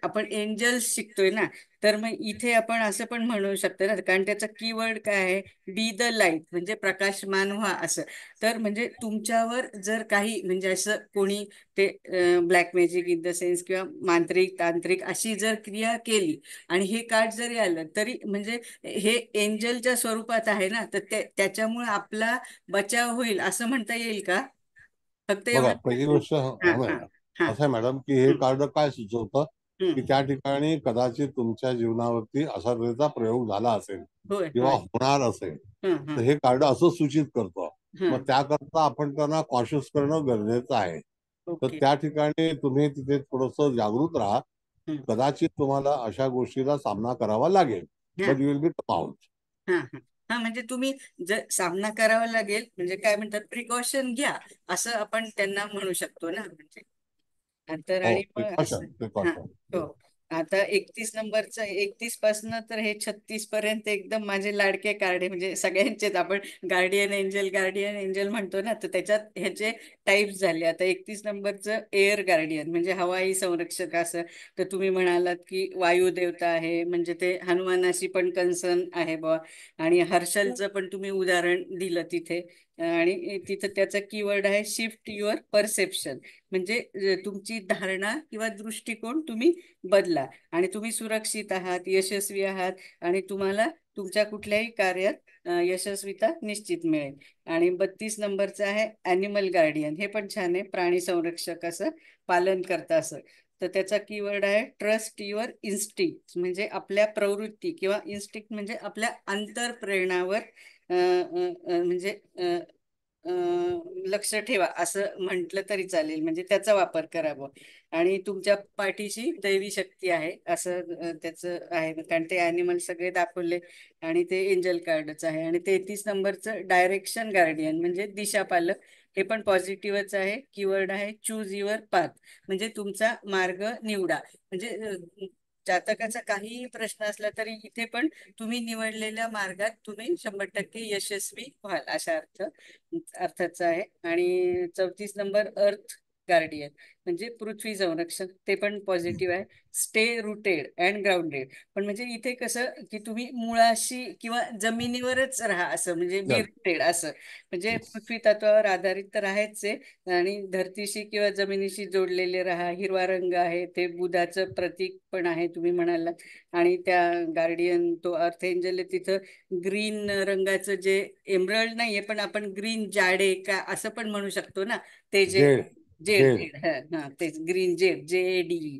S3: आपण एंजल्स शिकतोय ना, तर मग इथे आपण असं पण म्हणू शकतो ना, कारण त्याचा कीवर्ड काय आहे, बी द लाईट, म्हणजे प्रकाशमान व्हा असं. तर म्हणजे तुमच्यावर जर काही म्हणजे असं कोणी ते black magic in the sense किंवा मांत्रिक तांत्रिक अशी जर क्रिया केली आणि हे कार्ड जरी आलं तरी म्हणजे हे एंजलच्या स्वरूपात आहे ना, तर त्याच्यामुळे आपला बचाव होईल असं म्हणता येईल का? फक्त
S1: बघा,
S3: एवढं.
S1: पहिली गोष्ट असं आहे मॅडम की हे कार्ड काय सुचवतं की त्या ठिकाणी कदाचित तुमच्या जीवनावरती अशा तऱ्हेचा प्रयोग झाला असेल किंवा होणार असेल, तर हे कार्ड असं सूचित करतं. मग त्याकरता आपण त्यांना कॉन्शियस करणं गरजेचं आहे. तर त्या ठिकाणी तुम्ही तिथे थोडंसं जागृत राहा. कदाचित तुम्हाला अशा गोष्टीला सामना करावा लागेल, but you will be come out.
S3: हा, म्हणजे तुम्ही जर सामना करावा लागेल म्हणजे काय म्हणतात, प्रिकॉशन घ्या असं आपण त्यांना म्हणू शकतो ना, म्हणजे तर आणि मग असं हो. आता 31 नंबरचं 31 पासन तर हे 36 पर्यंत एकदम माझे लाडके कार्ड आहे, म्हणजे सगळ्यांचेच आपण गार्डियन एंजल म्हणतो ना, तर त्याच्यात ह्याचे टाइप्स झाले. आता 31 नंबरचं एअर गार्डियन म्हणजे हवाई संरक्षक असं. तर तुम्ही म्हणालात की वायू देवता आहे, म्हणजे ते हनुमानाशी पण कन्सर्न आहे बुवा, आणि हर्षलचं पण तुम्ही उदाहरण दिलं तिथे. आणि तिथं त्याचा कीवर्ड आहे शिफ्ट युअर परसेप्शन, म्हणजे तुमची धारणा किंवा दृष्टिकोन तुम्ही बदला आणि तुम्ही सुरक्षित आहात, यशस्वी आहात आणि तुम्हाला तुमच्या कुठल्याही कार्यात यशस्वीता निश्चित मिळेल. आणि 32 नंबरचं आहे ॲनिमल गार्डियन, हे पण छान आहे, प्राणी संरक्षक असं, पालन करता असं. तर त्याचा कीवर्ड आहे ट्रस्ट युअर इन्स्टिक्ट, म्हणजे आपल्या प्रवृत्ती किंवा इन्स्टिक्ट म्हणजे आपल्या अंतरप्रेरणावर म्हणजे लक्ष ठेवा असं म्हटलं तरी चालेल, म्हणजे त्याचा वापर करावा. आणि तुमच्या पाठीशी दैवी शक्ती आहे असं त्याचं आहे, कारण ते ॲनिमल सगळे दाखवले आणि ते एंजल कार्डच आहे. आणि 33 नंबरचं डायरेक्शन गार्डियन म्हणजे दिशापालक, हे पण पॉझिटिव्हच आहे. कीवर्ड आहे चूज युअर पाथ, म्हणजे तुमचा मार्ग निवडा. म्हणजे जातकाचा काहीही प्रश्न असला तरी इथे पण तुम्ही निवडलेल्या मार्गात तुम्ही 100% यशस्वी व्हाल अशा अर्थाचा आहे. आणि 34 नंबर अर्थ गार्डियन म्हणजे पृथ्वी संरक्षण, ते पण पॉझिटिव्ह आहे. स्टे रुटेड अँड ग्राउंडेड, पण म्हणजे इथे कसं की तुम्ही मुळाशी किंवा जमिनीवरच राहा असं, म्हणजे बी रुटेड असं, म्हणजे पृथ्वी तत्वावर आधारित तर आहेच आहे आणि धरतीशी किंवा जमिनीशी जोडलेले राहा. हिरवा रंग आहे, ते बुधाचं प्रतीक पण आहे तुम्ही म्हणाला. आणि त्या गार्डियन तो अर्थ एंजल आहे, तिथं ग्रीन रंगाचं जे एमरल्ड नाहीये पण आपण ग्रीन जाडे का असं पण म्हणू शकतो ना, ते जे जेड हा तेच ग्रीन जेड JADE.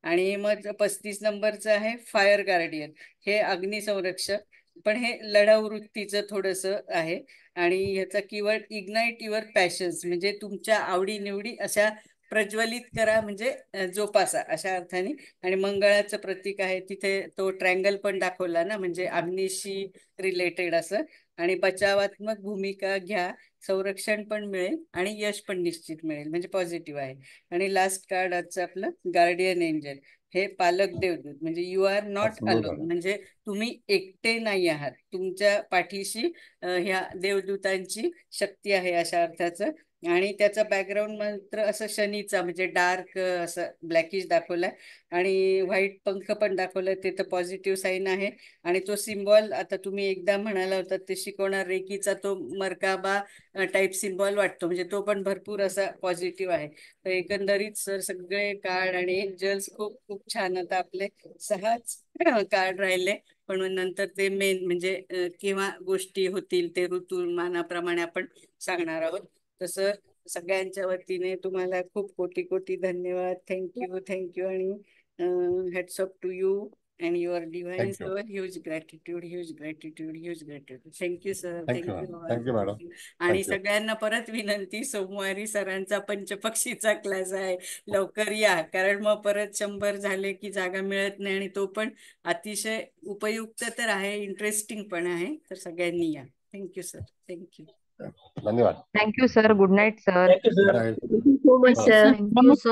S3: आणि मग 35 नंबरचं आहे फायर गार्डियन, हे अग्नी संरक्षक, पण हे लढाऊ वृत्तीचं थोडस आहे. आणि ह्याचा कीवर्ड इग्नाइट युअर पॅशन्स, म्हणजे तुमच्या आवडीनिवडी अशा प्रज्वलित करा, म्हणजे जोपासा अशा अर्थाने. आणि मंगळाचं प्रतीक आहे, तिथे तो ट्रँगल पण दाखवला ना, म्हणजे अग्नीशी रिलेटेड असं. आणि बचावात्मक भूमिका घ्या, संरक्षण पण मिळेल आणि यश पण निश्चित मिळेल, म्हणजे पॉझिटिव्ह आहे. आणि लास्ट कार्ड आजचं आपलं गार्डियन एंजल, हे पालक देवदूत, म्हणजे यू आर नॉट अलोन, म्हणजे तुम्ही एकटे नाही आहात, तुमच्या पाठीशी ह्या देवदूतांची शक्ती आहे अशा अर्थाचं. आणि त्याचा बॅकग्राऊंड मात्र असं शनीचा म्हणजे डार्क असं ब्लॅकिश दाखवलाय आणि व्हाईट पंख पण दाखवलाय, ते तर पॉझिटिव्ह साईन आहे. आणि तो सिम्बॉल आता तुम्ही एकदा म्हणाला होता ते शिकवणार रेकीचा, तो मर्काबा टाईप सिम्बॉल वाटतो, म्हणजे तो पण भरपूर असा पॉझिटिव्ह आहे. तर एकंदरीत सर सगळे कार्ड आणि एंजल्स खूप खूप छान. आता आपले 6च कार्ड राहिले, पण नंतर ते मेन म्हणजे केव्हा गोष्टी होतील ते ऋतुमानाप्रमाणे आपण सांगणार आहोत. तसं सगळ्यांच्या वतीने तुम्हाला खूप कोटी कोटी धन्यवाद. थँक्यू आणि heads up to you and your divine soul. Huge gratitude. Thank you sir.
S1: Thank you madam.
S3: आणि सगळ्यांना परत विनंती, सोमवारी सरांचा पंचपक्षीचा क्लास आहे, लवकर या, कारण मग परत 100 झाले की जागा मिळत नाही आणि तो पण अतिशय उपयुक्त तर आहे, इंटरेस्टिंग पण आहे, तर सगळ्यांनी या. Thank you sir. थँक्यू.
S1: धन्यवाद.
S6: Thank you sir. Good night sir.
S11: Thank you sir.
S6: So much sir.
S9: Thank you sir.